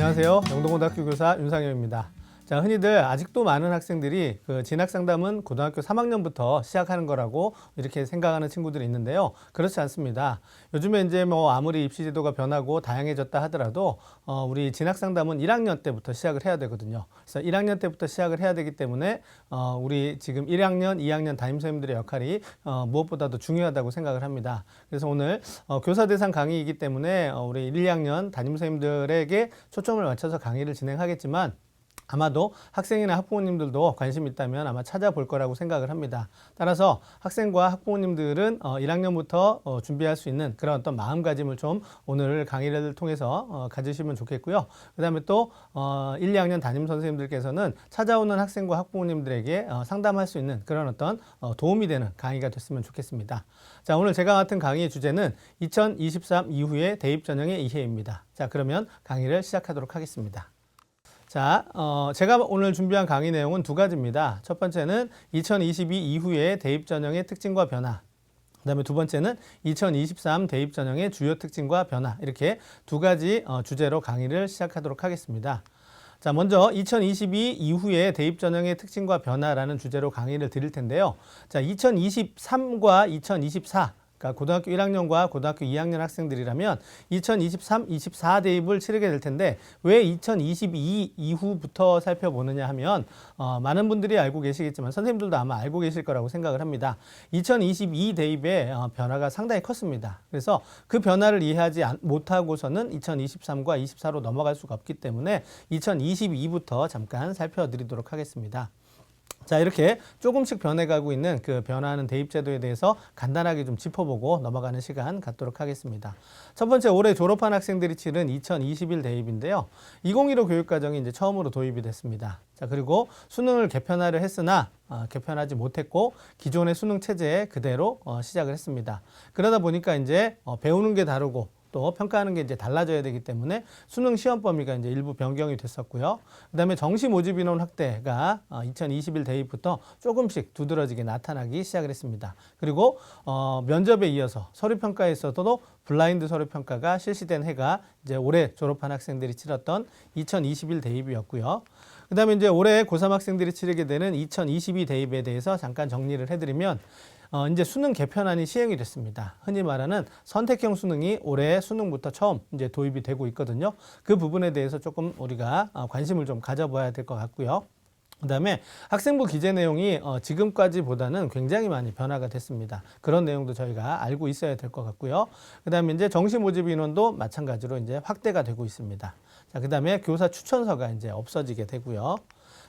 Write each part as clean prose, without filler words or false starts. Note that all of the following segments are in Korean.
안녕하세요. 영동고등학교 교사 윤상현입니다. 자, 흔히들 아직도 많은 학생들이 진학상담은 고등학교 3학년부터 시작하는 거라고 이렇게 생각하는 친구들이 있는데요. 그렇지 않습니다. 요즘에 이제 아무리 입시 제도가 변하고 다양해졌다 하더라도 우리 진학상담은 1학년 때부터 시작을 해야 되거든요. 그래서 1학년 때부터 시작을 해야 되기 때문에 우리 지금 1학년, 2학년 담임선생님들의 역할이 무엇보다도 중요하다고 생각을 합니다. 그래서 오늘 교사 대상 강의이기 때문에 우리 1, 2학년 담임선생님들에게 초점을 맞춰서 강의를 진행하겠지만 아마도 학생이나 학부모님들도 관심 있다면 아마 찾아볼 거라고 생각을 합니다. 따라서 학생과 학부모님들은 1학년부터 준비할 수 있는 그런 어떤 마음가짐을 좀 오늘 강의를 통해서 가지시면 좋겠고요. 그 다음에 또 1, 2학년 담임 선생님들께서는 찾아오는 학생과 학부모님들에게 상담할 수 있는 그런 어떤 도움이 되는 강의가 됐으면 좋겠습니다. 자, 오늘 제가 맡은 강의의 주제는 2023 이후의 대입 전형의 이해입니다. 자, 그러면 강의를 시작하도록 하겠습니다. 자, 제가 오늘 준비한 강의 내용은 두 가지입니다. 첫 번째는 2022 이후의 대입 전형의 특징과 변화. 그 다음에 두 번째는 2023 대입 전형의 주요 특징과 변화. 이렇게 두 가지 주제로 강의를 시작하도록 하겠습니다. 자, 먼저 2022 이후의 대입 전형의 특징과 변화라는 주제로 강의를 드릴 텐데요. 자, 2023과 2024. 그러니까 고등학교 1학년과 고등학교 2학년 학생들이라면 2023, 24 대입을 치르게 될 텐데 왜 2022 이후부터 살펴보느냐 하면 많은 분들이 알고 계시겠지만 선생님들도 아마 알고 계실 거라고 생각을 합니다. 2022 대입의 변화가 상당히 컸습니다. 그래서 그 변화를 이해하지 못하고서는 2023과 24로 넘어갈 수가 없기 때문에 2022부터 잠깐 살펴드리도록 하겠습니다. 자, 이렇게 조금씩 변해가고 있는 그 변화하는 대입제도에 대해서 간단하게 좀 짚어보고 넘어가는 시간 갖도록 하겠습니다. 첫 번째, 올해 졸업한 학생들이 치른 2021 대입인데요. 2015 교육과정이 이제 처음으로 도입이 됐습니다. 자, 그리고 수능을 개편화를 했으나 개편하지 못했고 기존의 수능 체제에 그대로 시작을 했습니다. 그러다 보니까 이제 배우는 게 다르고 또 평가하는 게 이제 달라져야 되기 때문에 수능 시험 범위가 이제 일부 변경이 됐었고요. 그다음에 정시 모집 인원 확대가 2021 대입부터 조금씩 두드러지게 나타나기 시작을 했습니다. 그리고 면접에 이어서 서류 평가에서도 블라인드 서류 평가가 실시된 해가 이제 올해 졸업한 학생들이 치렀던 2021 대입이었고요. 그다음에 이제 올해 고3 학생들이 치르게 되는 2022 대입에 대해서 잠깐 정리를 해드리면 이제 수능 개편안이 시행이 됐습니다. 흔히 말하는 선택형 수능이 올해 수능부터 처음 이제 도입이 되고 있거든요. 그 부분에 대해서 조금 우리가 관심을 좀 가져봐야 될 것 같고요. 그 다음에 학생부 기재 내용이 지금까지보다는 굉장히 많이 변화가 됐습니다. 그런 내용도 저희가 알고 있어야 될 것 같고요. 그 다음에 이제 정시 모집 인원도 마찬가지로 이제 확대가 되고 있습니다. 자, 그 다음에 교사 추천서가 이제 없어지게 되고요.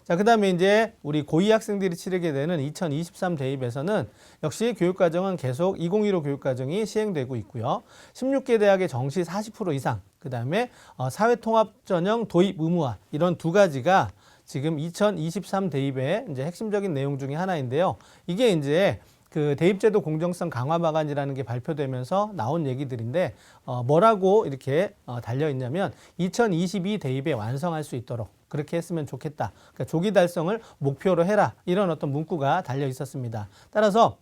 자, 그 다음에 이제 우리 고2 학생들이 치르게 되는 2023 대입에서는 역시 교육과정은 계속 2015 교육과정이 시행되고 있고요. 16개 대학의 정시 40% 이상, 그 다음에 사회통합전형 도입 의무화, 이런 두 가지가 지금 2023 대입의 이제 핵심적인 내용 중에 하나인데요. 이게 이제 그 대입제도 공정성 강화 방안이라는 게 발표되면서 나온 얘기들인데 뭐라고 이렇게 달려 있냐면 2022 대입에 완성할 수 있도록 그렇게 했으면 좋겠다. 그러니까 조기 달성을 목표로 해라. 이런 어떤 문구가 달려 있었습니다. 따라서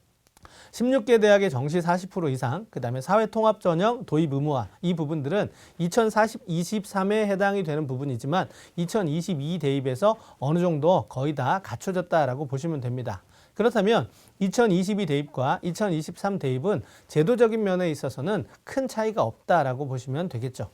16개 대학의 정시 40% 이상, 그 다음에 사회통합전형 도입 의무화, 이 부분들은 2023에 해당이 되는 부분이지만 2022 대입에서 어느 정도 거의 다 갖춰졌다라고 보시면 됩니다. 그렇다면 2022 대입과 2023 대입은 제도적인 면에 있어서는 큰 차이가 없다라고 보시면 되겠죠.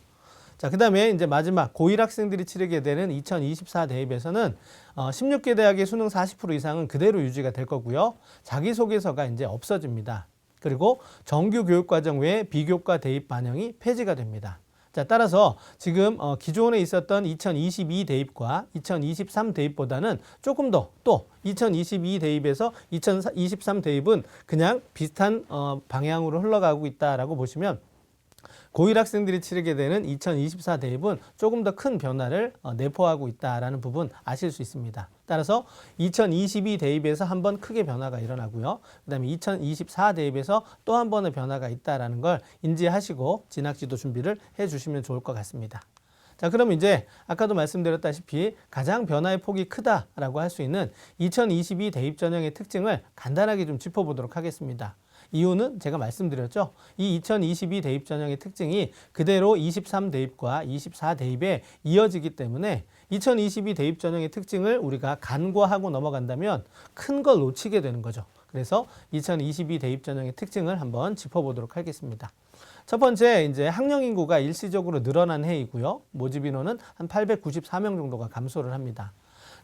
자, 그 다음에 이제 마지막 고1 학생들이 치르게 되는 2024 대입에서는 16개 대학의 수능 40% 이상은 그대로 유지가 될 거고요. 자기소개서가 이제 없어집니다. 그리고 정규 교육과정 외에 비교과 대입 반영이 폐지가 됩니다. 자, 따라서 지금 기존에 있었던 2022 대입과 2023 대입보다는 조금 더 또 2022 대입에서 2023 대입은 그냥 비슷한 방향으로 흘러가고 있다라고 보시면 고1 학생들이 치르게 되는 2024 대입은 조금 더 큰 변화를 내포하고 있다라는 부분 아실 수 있습니다. 따라서 2022 대입에서 한 번 크게 변화가 일어나고요. 그 다음에 2024 대입에서 또 한 번의 변화가 있다라는 걸 인지하시고 진학지도 준비를 해주시면 좋을 것 같습니다. 자, 그럼 이제 아까도 말씀드렸다시피 가장 변화의 폭이 크다라고 할 수 있는 2022 대입 전형의 특징을 간단하게 좀 짚어보도록 하겠습니다. 이유는 제가 말씀드렸죠. 이 2022 대입 전형의 특징이 그대로 23 대입과 24 대입에 이어지기 때문에 2022 대입 전형의 특징을 우리가 간과하고 넘어간다면 큰 걸 놓치게 되는 거죠. 그래서 2022 대입 전형의 특징을 한번 짚어보도록 하겠습니다. 첫 번째, 이제 학령 인구가 일시적으로 늘어난 해이고요. 모집 인원은 한 894명 정도가 감소를 합니다.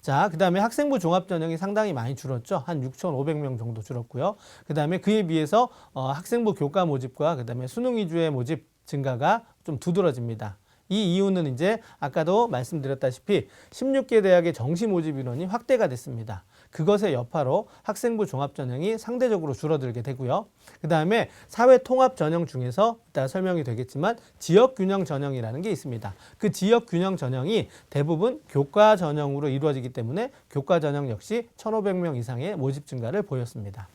자, 그 다음에 학생부 종합 전형이 상당히 많이 줄었죠. 한 6,500명 정도 줄었고요. 그 다음에 그에 비해서 학생부 교과 모집과 그 다음에 수능 위주의 모집 증가가 좀 두드러집니다. 이 이유는 이제 아까도 말씀드렸다시피 16개 대학의 정시 모집 인원이 확대가 됐습니다. 그것의 여파로 학생부 종합 전형이 상대적으로 줄어들게 되고요. 그 다음에 사회 통합 전형 중에서 이따 설명이 되겠지만 지역 균형 전형이라는 게 있습니다. 그 지역 균형 전형이 대부분 교과 전형으로 이루어지기 때문에 교과 전형 역시 1,500명 이상의 모집 증가를 보였습니다.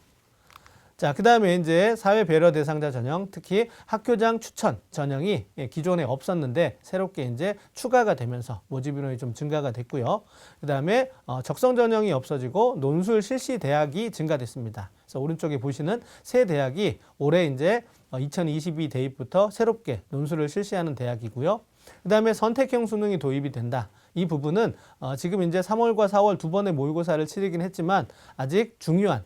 자, 그 다음에 이제 사회 배려 대상자 전형, 특히 학교장 추천 전형이 기존에 없었는데 새롭게 이제 추가가 되면서 모집 인원이 좀 증가가 됐고요. 그 다음에 적성 전형이 없어지고 논술 실시 대학이 증가됐습니다. 그래서 오른쪽에 보시는 세 대학이 올해 이제 2022 대입부터 새롭게 논술을 실시하는 대학이고요. 그 다음에 선택형 수능이 도입이 된다. 이 부분은 지금 이제 3월과 4월 두 번의 모의고사를 치르긴 했지만 아직 중요한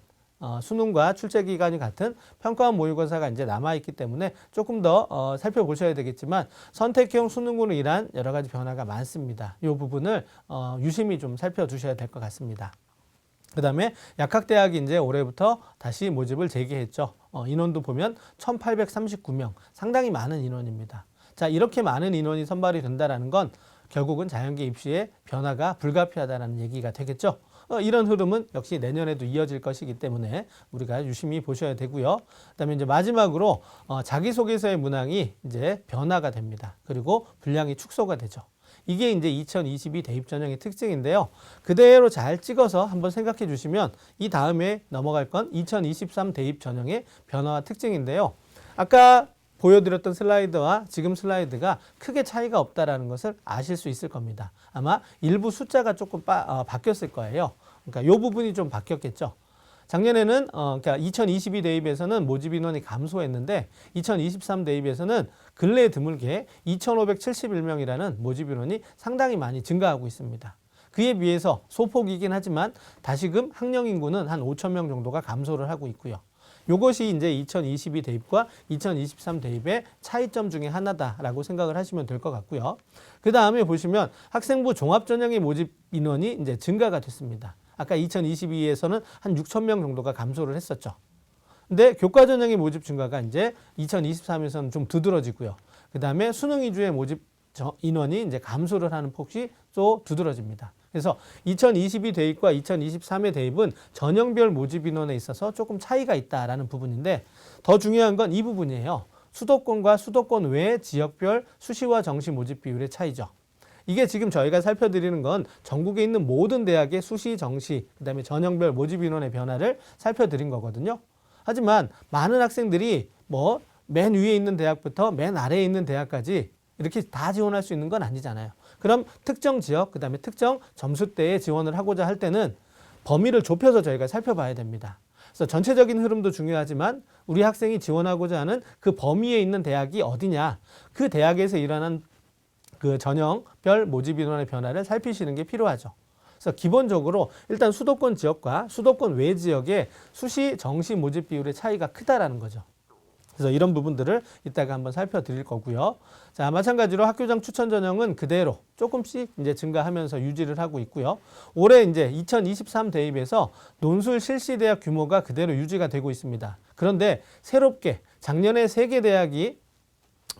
수능과 출제 기간이 같은 평가원 모의고사가 이제 남아있기 때문에 조금 더 살펴보셔야 되겠지만 선택형 수능으로 인한 여러 가지 변화가 많습니다. 이 부분을 유심히 좀 살펴두셔야 될 것 같습니다. 그 다음에 약학대학이 이제 올해부터 다시 모집을 재개했죠. 인원도 보면 1,839명, 상당히 많은 인원입니다. 자, 이렇게 많은 인원이 선발이 된다는 건 결국은 자연계 입시의 변화가 불가피하다는 얘기가 되겠죠. 이런 흐름은 역시 내년에도 이어질 것이기 때문에 우리가 유심히 보셔야 되고요. 그다음에 이제 마지막으로 자기소개서의 문항이 이제 변화가 됩니다. 그리고 분량이 축소가 되죠. 이게 이제 2022 대입 전형의 특징인데요. 그대로 잘 찍어서 한번 생각해 주시면 이 다음에 넘어갈 건 2023 대입 전형의 변화와 특징인데요. 아까 보여드렸던 슬라이드와 지금 슬라이드가 크게 차이가 없다라는 것을 아실 수 있을 겁니다. 아마 일부 숫자가 조금 바뀌었을 거예요. 그러니까 이 부분이 좀 바뀌었겠죠. 작년에는 그러니까 2022 대입에서는 모집 인원이 감소했는데 2023 대입에서는 근래에 드물게 2,571명이라는 모집 인원이 상당히 많이 증가하고 있습니다. 그에 비해서 소폭이긴 하지만 다시금 학령 인구는 한 5,000명 정도가 감소를 하고 있고요. 이것이 이제 2022 대입과 2023 대입의 차이점 중에 하나다라고 생각을 하시면 될 것 같고요. 그 다음에 보시면 학생부 종합 전형의 모집 인원이 이제 증가가 됐습니다. 아까 2022에서는 한 6,000명 정도가 감소를 했었죠. 근데 교과 전형의 모집 증가가 이제 2023에서는 좀 두드러지고요. 그 다음에 수능 위주의 모집 인원이 이제 감소를 하는 폭이 또 두드러집니다. 그래서 2022 대입과 2023의 대입은 전형별 모집 인원에 있어서 조금 차이가 있다라는 부분인데 더 중요한 건 이 부분이에요. 수도권과 수도권 외 지역별 수시와 정시 모집 비율의 차이죠. 이게 지금 저희가 살펴드리는 건 전국에 있는 모든 대학의 수시, 정시, 그다음에 전형별 모집 인원의 변화를 살펴드린 거거든요. 하지만 많은 학생들이 뭐 맨 위에 있는 대학부터 맨 아래에 있는 대학까지 이렇게 다 지원할 수 있는 건 아니잖아요. 그럼 특정 지역, 그다음에 특정 점수대에 지원을 하고자 할 때는 범위를 좁혀서 저희가 살펴봐야 됩니다. 그래서 전체적인 흐름도 중요하지만 우리 학생이 지원하고자 하는 그 범위에 있는 대학이 어디냐, 그 대학에서 일어난 그 전형별 모집 인원의 변화를 살피시는 게 필요하죠. 그래서 기본적으로 일단 수도권 지역과 수도권 외 지역의 수시, 정시 모집 비율의 차이가 크다라는 거죠. 그래서 이런 부분들을 이따가 한번 살펴드릴 거고요. 자, 마찬가지로 학교장 추천 전형은 그대로 조금씩 이제 증가하면서 유지를 하고 있고요. 올해 이제 2023 대입에서 논술 실시 대학 규모가 그대로 유지가 되고 있습니다. 그런데 새롭게 작년에 3개 대학이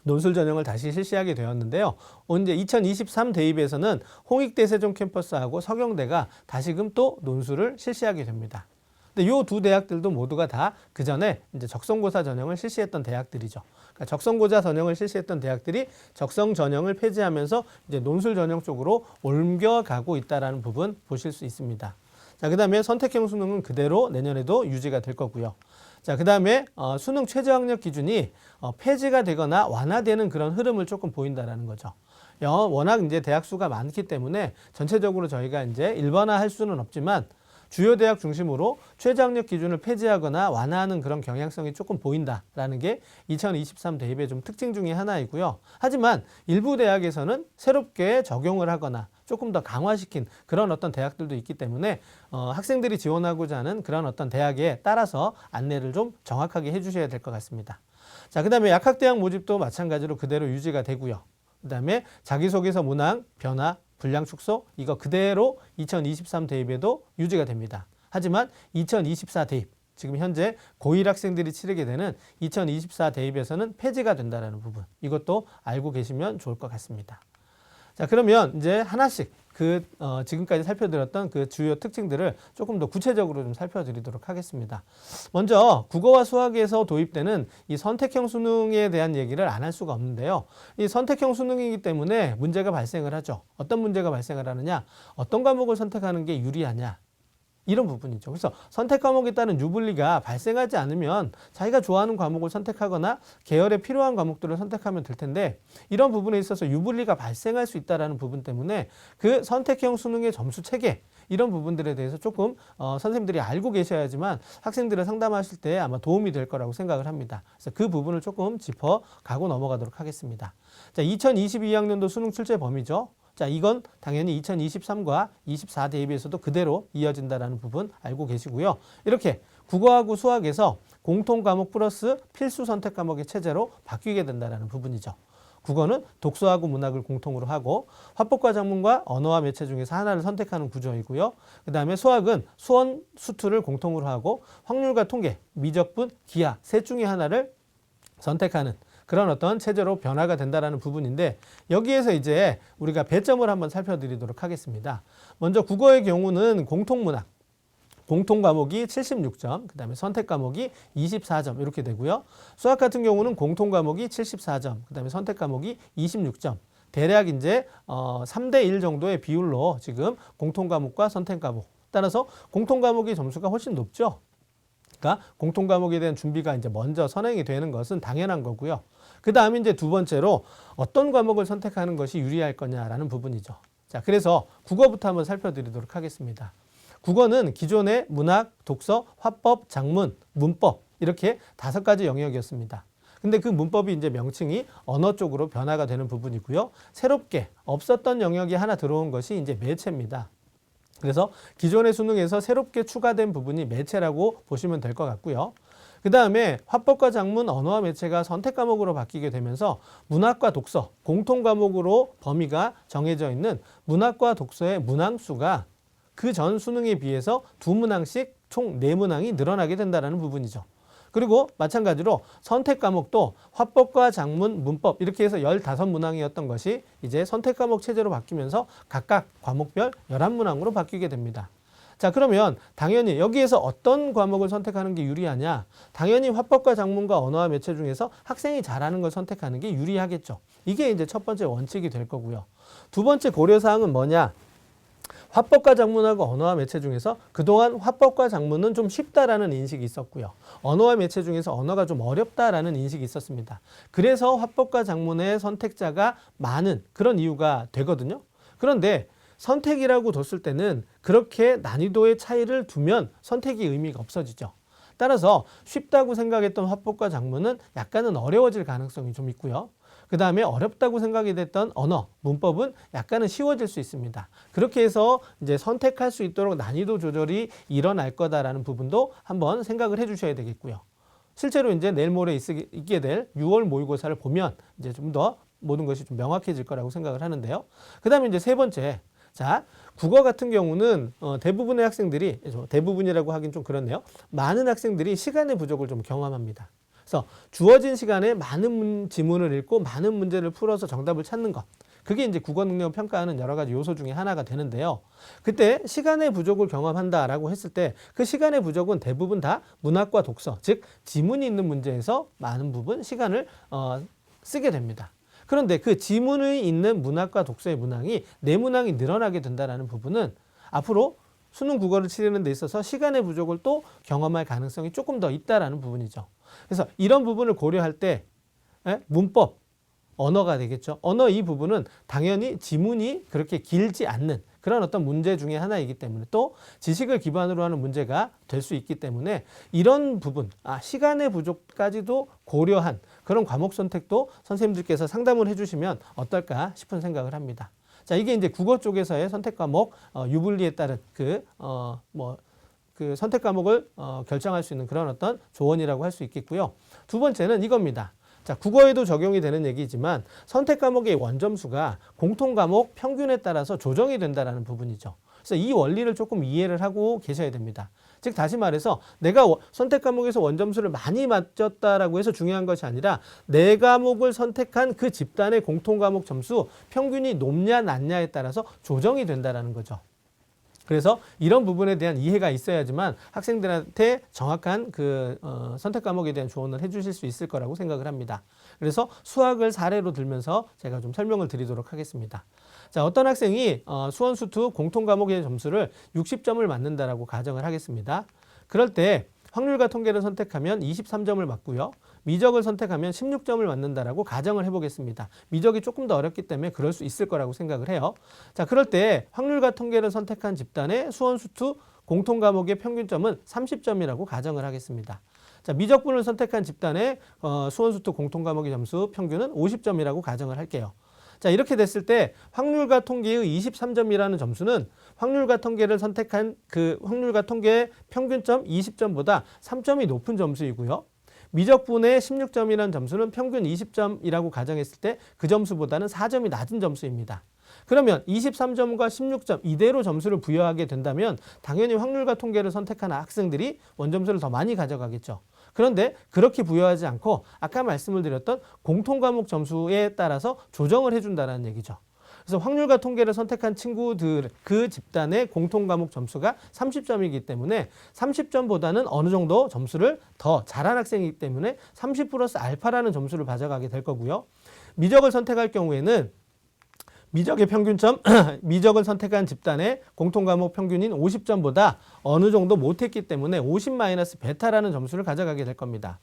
논술 전형을 다시 실시하게 되었는데요. 이제 2023 대입에서는 홍익대 세종 캠퍼스하고 서경대가 다시금 또 논술을 실시하게 됩니다. 근데 이 두 대학들도 모두가 다 그 전에 이제 적성고사 전형을 실시했던 대학들이죠. 그러니까 적성고사 전형을 실시했던 대학들이 적성 전형을 폐지하면서 이제 논술 전형 쪽으로 옮겨가고 있다라는 부분 보실 수 있습니다. 자, 그다음에 선택형 수능은 그대로 내년에도 유지가 될 거고요. 자, 그다음에 수능 최저학력 기준이 폐지가 되거나 완화되는 그런 흐름을 조금 보인다라는 거죠. 워낙 이제 대학 수가 많기 때문에 전체적으로 저희가 이제 일반화할 수는 없지만 주요 대학 중심으로 최저학력 기준을 폐지하거나 완화하는 그런 경향성이 조금 보인다라는 게 2023 대입의 좀 특징 중에 하나이고요. 하지만 일부 대학에서는 새롭게 적용을 하거나 조금 더 강화시킨 그런 어떤 대학들도 있기 때문에 학생들이 지원하고자 하는 그런 어떤 대학에 따라서 안내를 좀 정확하게 해주셔야 될 것 같습니다. 자, 그 다음에 약학대학 모집도 마찬가지로 그대로 유지가 되고요. 그 다음에 자기소개서 문항, 변화, 분량 축소 이거 그대로 2023 대입에도 유지가 됩니다. 하지만 2024 대입, 지금 현재 고1 학생들이 치르게 되는 2024 대입에서는 폐지가 된다는 부분, 이것도 알고 계시면 좋을 것 같습니다. 자, 그러면 이제 하나씩 지금까지 살펴드렸던 그 주요 특징들을 조금 더 구체적으로 좀 살펴드리도록 하겠습니다. 먼저 국어와 수학에서 도입되는 이 선택형 수능에 대한 얘기를 안 할 수가 없는데요. 이 선택형 수능이기 때문에 문제가 발생을 하죠. 어떤 문제가 발생을 하느냐? 어떤 과목을 선택하는 게 유리하냐? 이런 부분이죠. 그래서 선택 과목에 따른 유불리가 발생하지 않으면 자기가 좋아하는 과목을 선택하거나 계열에 필요한 과목들을 선택하면 될 텐데, 이런 부분에 있어서 유불리가 발생할 수 있다는 부분 때문에 그 선택형 수능의 점수 체계, 이런 부분들에 대해서 조금 선생님들이 알고 계셔야지만 학생들을 상담하실 때 아마 도움이 될 거라고 생각을 합니다. 그래서 그 부분을 조금 짚어가고 넘어가도록 하겠습니다. 자, 2022학년도 수능 출제 범위죠. 자, 이건 당연히 2023과 24 대입에서도 그대로 이어진다는 부분 알고 계시고요. 이렇게 국어하고 수학에서 공통 과목 플러스 필수 선택 과목의 체제로 바뀌게 된다는 부분이죠. 국어는 독서하고 문학을 공통으로 하고 화법과 작문과 언어와 매체 중에서 하나를 선택하는 구조이고요. 그 다음에 수학은 수원, 수투를 공통으로 하고 확률과 통계, 미적분, 기하 셋 중에 하나를 선택하는 그런 어떤 체제로 변화가 된다는 부분인데, 여기에서 이제 우리가 배점을 한번 살펴드리도록 하겠습니다. 먼저 국어의 경우는 공통문학, 공통 과목이 76점, 그 다음에 선택 과목이 24점 이렇게 되고요. 수학 같은 경우는 공통 과목이 74점, 그 다음에 선택 과목이 26점. 대략 이제 3대1 정도의 비율로 지금 공통 과목과 선택 과목, 따라서 공통 과목의 점수가 훨씬 높죠. 그러니까 공통 과목에 대한 준비가 이제 먼저 선행이 되는 것은 당연한 거고요. 그 다음에 이제 두 번째로 어떤 과목을 선택하는 것이 유리할 거냐라는 부분이죠. 자, 그래서 국어부터 한번 살펴드리도록 하겠습니다. 국어는 기존의 문학, 독서, 화법, 작문, 문법 이렇게 5가지 영역이었습니다. 근데 그 문법이 이제 명칭이 언어 쪽으로 변화가 되는 부분이고요. 새롭게 없었던 영역이 하나 들어온 것이 이제 매체입니다. 그래서 기존의 수능에서 새롭게 추가된 부분이 매체라고 보시면 될 것 같고요. 그 다음에 화법과 작문, 언어와 매체가 선택 과목으로 바뀌게 되면서 문학과 독서, 공통 과목으로 범위가 정해져 있는 문학과 독서의 문항 수가 그 전 수능에 비해서 2문항씩 총 4문항이 늘어나게 된다는 부분이죠. 그리고 마찬가지로 선택 과목도 화법과 작문, 문법 이렇게 해서 15문항이었던 것이 이제 선택 과목 체제로 바뀌면서 각각 과목별 11문항으로 바뀌게 됩니다. 자, 그러면 당연히 여기에서 어떤 과목을 선택하는 게 유리하냐? 당연히 화법과 작문과 언어와 매체 중에서 학생이 잘하는 걸 선택하는 게 유리하겠죠. 이게 이제 첫 번째 원칙이 될 거고요. 두 번째 고려사항은 뭐냐? 화법과 작문하고 언어와 매체 중에서 그동안 화법과 작문은 좀 쉽다라는 인식이 있었고요. 언어와 매체 중에서 언어가 좀 어렵다라는 인식이 있었습니다. 그래서 화법과 작문의 선택자가 많은 그런 이유가 되거든요. 그런데 선택이라고 뒀을 때는 그렇게 난이도의 차이를 두면 선택이 의미가 없어지죠. 따라서 쉽다고 생각했던 화법과 작문은 약간은 어려워질 가능성이 좀 있고요. 그 다음에 어렵다고 생각이 됐던 언어, 문법은 약간은 쉬워질 수 있습니다. 그렇게 해서 이제 선택할 수 있도록 난이도 조절이 일어날 거다라는 부분도 한번 생각을 해 주셔야 되겠고요. 실제로 이제 내일 모레 있게 될 6월 모의고사를 보면 이제 좀 더 모든 것이 좀 명확해질 거라고 생각을 하는데요. 그 다음에 이제 세 번째. 자, 국어 같은 경우는 대부분의 학생들이, 대부분이라고 하긴 좀 그렇네요. 많은 학생들이 시간의 부족을 좀 경험합니다. 그래서 주어진 시간에 많은 지문을 읽고 많은 문제를 풀어서 정답을 찾는 것. 그게 이제 국어 능력을 평가하는 여러 가지 요소 중에 하나가 되는데요. 그때 시간의 부족을 경험한다라고 했을 때 그 시간의 부족은 대부분 다 문학과 독서, 즉 지문이 있는 문제에서 많은 부분 시간을 쓰게 됩니다. 그런데 그 지문이 있는 문학과 독서의 문항이 4문항이 늘어나게 된다는 부분은 앞으로 수능 국어를 치르는 데 있어서 시간의 부족을 또 경험할 가능성이 조금 더 있다는 부분이죠. 그래서 이런 부분을 고려할 때 문법, 언어가 되겠죠. 언어 이 부분은 당연히 지문이 그렇게 길지 않는 그런 어떤 문제 중에 하나이기 때문에 또 지식을 기반으로 하는 문제가 될 수 있기 때문에 이런 부분, 시간의 부족까지도 고려한 그런 과목 선택도 선생님들께서 상담을 해주시면 어떨까 싶은 생각을 합니다. 자, 이게 이제 국어 쪽에서의 선택 과목 유불리에 따른 그 선택 과목을 결정할 수 있는 그런 어떤 조언이라고 할 수 있겠고요. 두 번째는 이겁니다. 자, 국어에도 적용이 되는 얘기지만 선택 과목의 원점수가 공통 과목 평균에 따라서 조정이 된다는 부분이죠. 그래서 이 원리를 조금 이해를 하고 계셔야 됩니다. 즉 다시 말해서 내가 선택 과목에서 원점수를 많이 맞췄다라고 해서 중요한 것이 아니라 내 과목을 선택한 그 집단의 공통 과목 점수 평균이 높냐 낮냐에 따라서 조정이 된다는 거죠. 그래서 이런 부분에 대한 이해가 있어야지만 학생들한테 정확한 선택 과목에 대한 조언을 해주실 수 있을 거라고 생각을 합니다. 그래서 수학을 사례로 들면서 제가 좀 설명을 드리도록 하겠습니다. 자, 어떤 학생이 수원수투 공통 과목의 점수를 60점을 맞는다라고 가정을 하겠습니다. 그럴 때 확률과 통계를 선택하면 23점을 맞고요. 미적을 선택하면 16점을 맞는다라고 가정을 해보겠습니다. 미적이 조금 더 어렵기 때문에 그럴 수 있을 거라고 생각을 해요. 자, 그럴 때 확률과 통계를 선택한 집단의 수원수투 공통 과목의 평균점은 30점이라고 가정을 하겠습니다. 자, 미적분을 선택한 집단의 수원수투 공통 과목의 점수 평균은 50점이라고 가정을 할게요. 자, 이렇게 됐을 때 확률과 통계의 23점이라는 점수는 확률과 통계를 선택한 그 확률과 통계의 평균점 20점보다 3점이 높은 점수이고요. 미적분의 16점이라는 점수는 평균 20점이라고 가정했을 때 그 점수보다는 4점이 낮은 점수입니다. 그러면 23점과 16점 이대로 점수를 부여하게 된다면 당연히 확률과 통계를 선택한 학생들이 원점수를 더 많이 가져가겠죠. 그런데 그렇게 부여하지 않고 아까 말씀을 드렸던 공통과목 점수에 따라서 조정을 해준다는 얘기죠. 그래서 확률과 통계를 선택한 친구들 그 집단의 공통과목 점수가 30점이기 때문에 30점보다는 어느 정도 점수를 더 잘한 학생이기 때문에 30 플러스 알파라는 점수를 가져가게 될 거고요. 미적을 선택할 경우에는 미적의 평균점, 미적을 선택한 집단의 공통과목 평균인 50점보다 어느 정도 못했기 때문에 50 마이너스 베타라는 점수를 가져가게 될 겁니다.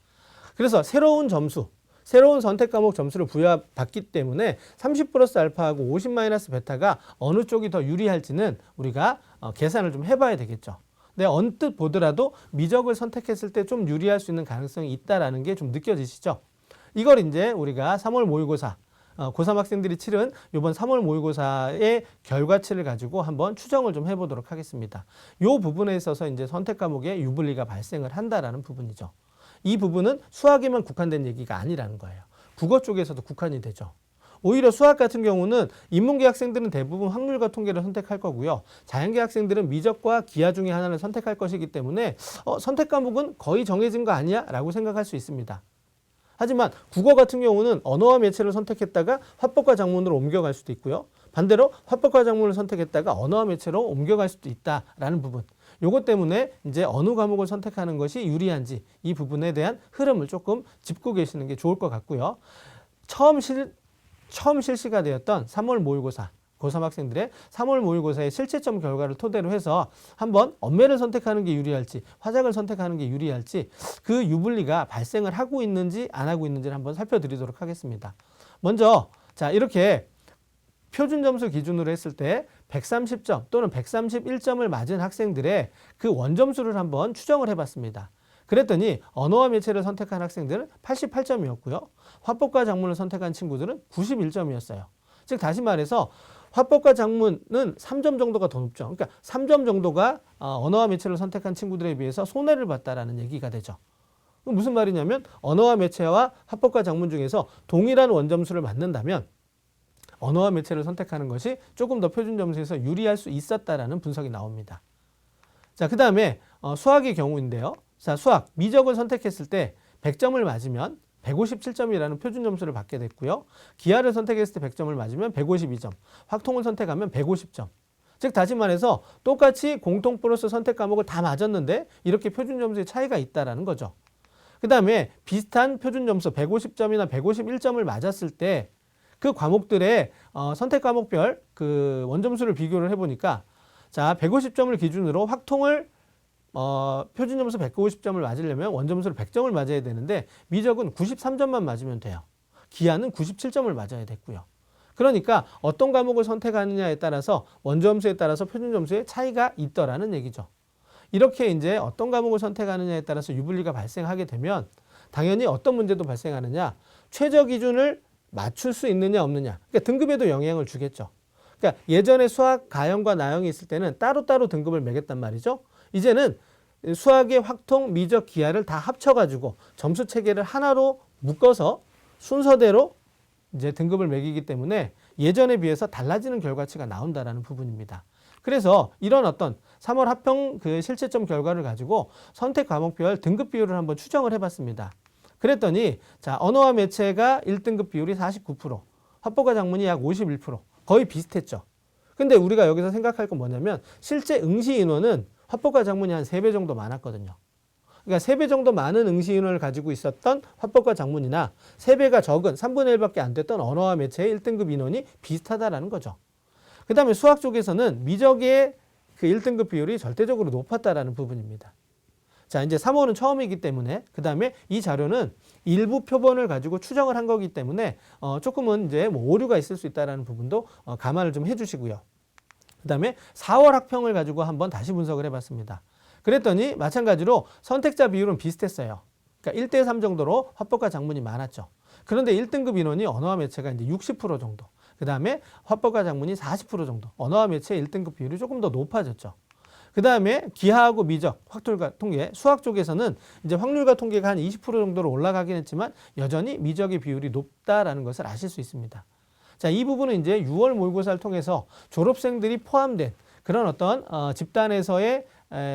그래서 새로운 선택 과목 점수를 부여받기 때문에 30 플러스 알파하고 50 마이너스 베타가 어느 쪽이 더 유리할지는 우리가 계산을 좀 해봐야 되겠죠. 근데 언뜻 보더라도 미적을 선택했을 때 좀 유리할 수 있는 가능성이 있다는 게 좀 느껴지시죠? 이걸 이제 우리가 3월 모의고사 고3 학생들이 치른 이번 3월 모의고사의 결과치를 가지고 한번 추정을 좀 해보도록 하겠습니다. 이 부분에 있어서 이제 선택 과목에 유불리가 발생을 한다라는 부분이죠. 이 부분은 수학에만 국한된 얘기가 아니라는 거예요. 국어 쪽에서도 국한이 되죠. 오히려 수학 같은 경우는 인문계 학생들은 대부분 확률과 통계를 선택할 거고요. 자연계 학생들은 미적과 기하 중에 하나를 선택할 것이기 때문에 선택 과목은 거의 정해진 거 아니야? 라고 생각할 수 있습니다. 하지만 국어 같은 경우는 언어와 매체를 선택했다가 화법과 작문으로 옮겨갈 수도 있고요. 반대로 화법과 작문을 선택했다가 언어와 매체로 옮겨갈 수도 있다라는 부분. 요것 때문에 이제 어느 과목을 선택하는 것이 유리한지 이 부분에 대한 흐름을 조금 짚고 계시는 게 좋을 것 같고요. 처음 실시가 되었던 3월 모의고사 고3 학생들의 3월 모의고사의 실채점 결과를 토대로 해서 한번 언매를 선택하는 게 유리할지 화작을 선택하는 게 유리할지 그 유불리가 발생을 하고 있는지 안 하고 있는지를 한번 살펴드리도록 하겠습니다. 먼저 자 이렇게 표준 점수 기준으로 했을 때 130점 또는 131점을 맞은 학생들의 그 원점수를 한번 추정을 해봤습니다. 그랬더니 언어와 매체를 선택한 학생들은 88점이었고요. 화법과 작문을 선택한 친구들은 91점이었어요. 즉 다시 말해서 화법과 작문은 3점 정도가 더 높죠. 그러니까 3점 정도가 언어와 매체를 선택한 친구들에 비해서 손해를 봤다라는 얘기가 되죠. 무슨 말이냐면 언어와 매체와 화법과 작문 중에서 동일한 원점수를 맞는다면 언어와 매체를 선택하는 것이 조금 더 표준 점수에서 유리할 수 있었다라는 분석이 나옵니다. 자, 그 다음에 수학의 경우인데요. 자, 수학 미적을 선택했을 때 100점을 맞으면 157점이라는 표준 점수를 받게 됐고요. 기하를 선택했을 때 100점을 맞으면 152점, 확통을 선택하면 150점. 즉 다시 말해서 똑같이 공통 플러스 선택 과목을 다 맞았는데 이렇게 표준 점수의 차이가 있다라는 거죠. 그 다음에 비슷한 표준 점수 150점이나 151점을 맞았을 때 그 과목들의 선택 과목별 그 원점수를 비교를 해보니까 자 150점을 기준으로 확통을 표준 점수 150점을 맞으려면 원점수를 100점을 맞아야 되는데 미적은 93점만 맞으면 돼요. 기하는 97점을 맞아야 됐고요. 그러니까 어떤 과목을 선택하느냐에 따라서 원점수에 따라서 표준점수에 차이가 있더라는 얘기죠. 이렇게 이제 어떤 과목을 선택하느냐에 따라서 유불리가 발생하게 되면 당연히 어떤 문제도 발생하느냐, 최저 기준을 맞출 수 있느냐 없느냐, 그러니까 등급에도 영향을 주겠죠. 그러니까 예전에 수학 가형과 나형이 있을 때는 따로따로 등급을 매겼단 말이죠. 이제는 수학의 확통, 미적, 기하를 다 합쳐가지고 점수 체계를 하나로 묶어서 순서대로 이제 등급을 매기기 때문에 예전에 비해서 달라지는 결과치가 나온다라는 부분입니다. 그래서 이런 어떤 3월 합평 그 실채점 결과를 가지고 선택 과목별 등급 비율을 한번 추정을 해봤습니다. 그랬더니 자, 언어와 매체가 1등급 비율이 49%, 화법과 작문이 약 51%, 거의 비슷했죠. 근데 우리가 여기서 생각할 건 뭐냐면 실제 응시 인원은 화법과 작문이 한 3배 정도 많았거든요. 그러니까 3배 정도 많은 응시 인원을 가지고 있었던 화법과 작문이나 3배가 적은 3분의 1밖에 안 됐던 언어와 매체의 1등급 인원이 비슷하다라는 거죠. 그 다음에 수학 쪽에서는 미적의 그 1등급 비율이 절대적으로 높았다라는 부분입니다. 자, 이제 3호는 처음이기 때문에 그 다음에 이 자료는 일부 표본을 가지고 추정을 한 거기 때문에 조금은 이제 뭐 오류가 있을 수 있다라는 부분도 감안을 좀 해주시고요. 그 다음에 4월 학평을 가지고 한번 다시 분석을 해봤습니다. 그랬더니 마찬가지로 선택자 비율은 비슷했어요. 그러니까 1대3 정도로 화법과 작문이 많았죠. 그런데 1등급 인원이 언어와 매체가 이제 60% 정도. 그 다음에 화법과 작문이 40% 정도. 언어와 매체의 1등급 비율이 조금 더 높아졌죠. 그 다음에 기하하고 미적, 확률과 통계, 수학 쪽에서는 이제 확률과 통계가 한 20% 정도로 올라가긴 했지만 여전히 미적의 비율이 높다라는 것을 아실 수 있습니다. 자, 이 부분은 이제 6월 모의고사를 통해서 졸업생들이 포함된 그런 어떤 집단에서의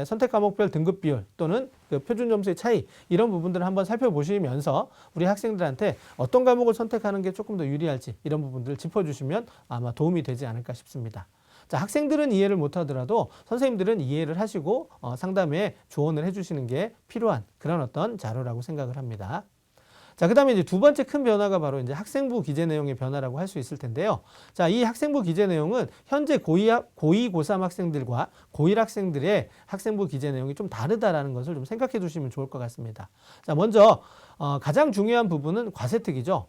선택 과목별 등급 비율 또는 그 표준 점수의 차이 이런 부분들을 한번 살펴보시면서 우리 학생들한테 어떤 과목을 선택하는 게 조금 더 유리할지 이런 부분들을 짚어주시면 아마 도움이 되지 않을까 싶습니다. 자, 학생들은 이해를 못하더라도 선생님들은 이해를 하시고 상담에 조언을 해주시는 게 필요한 그런 어떤 자료라고 생각을 합니다. 자, 그 다음에 이제 두 번째 큰 변화가 바로 이제 학생부 기재 내용의 변화라고 할 수 있을 텐데요. 자, 이 학생부 기재 내용은 현재 고2, 고3 학생들과 고1 학생들의 학생부 기재 내용이 좀 다르다라는 것을 좀 생각해 주시면 좋을 것 같습니다. 자, 먼저, 가장 중요한 부분은 과세특이죠.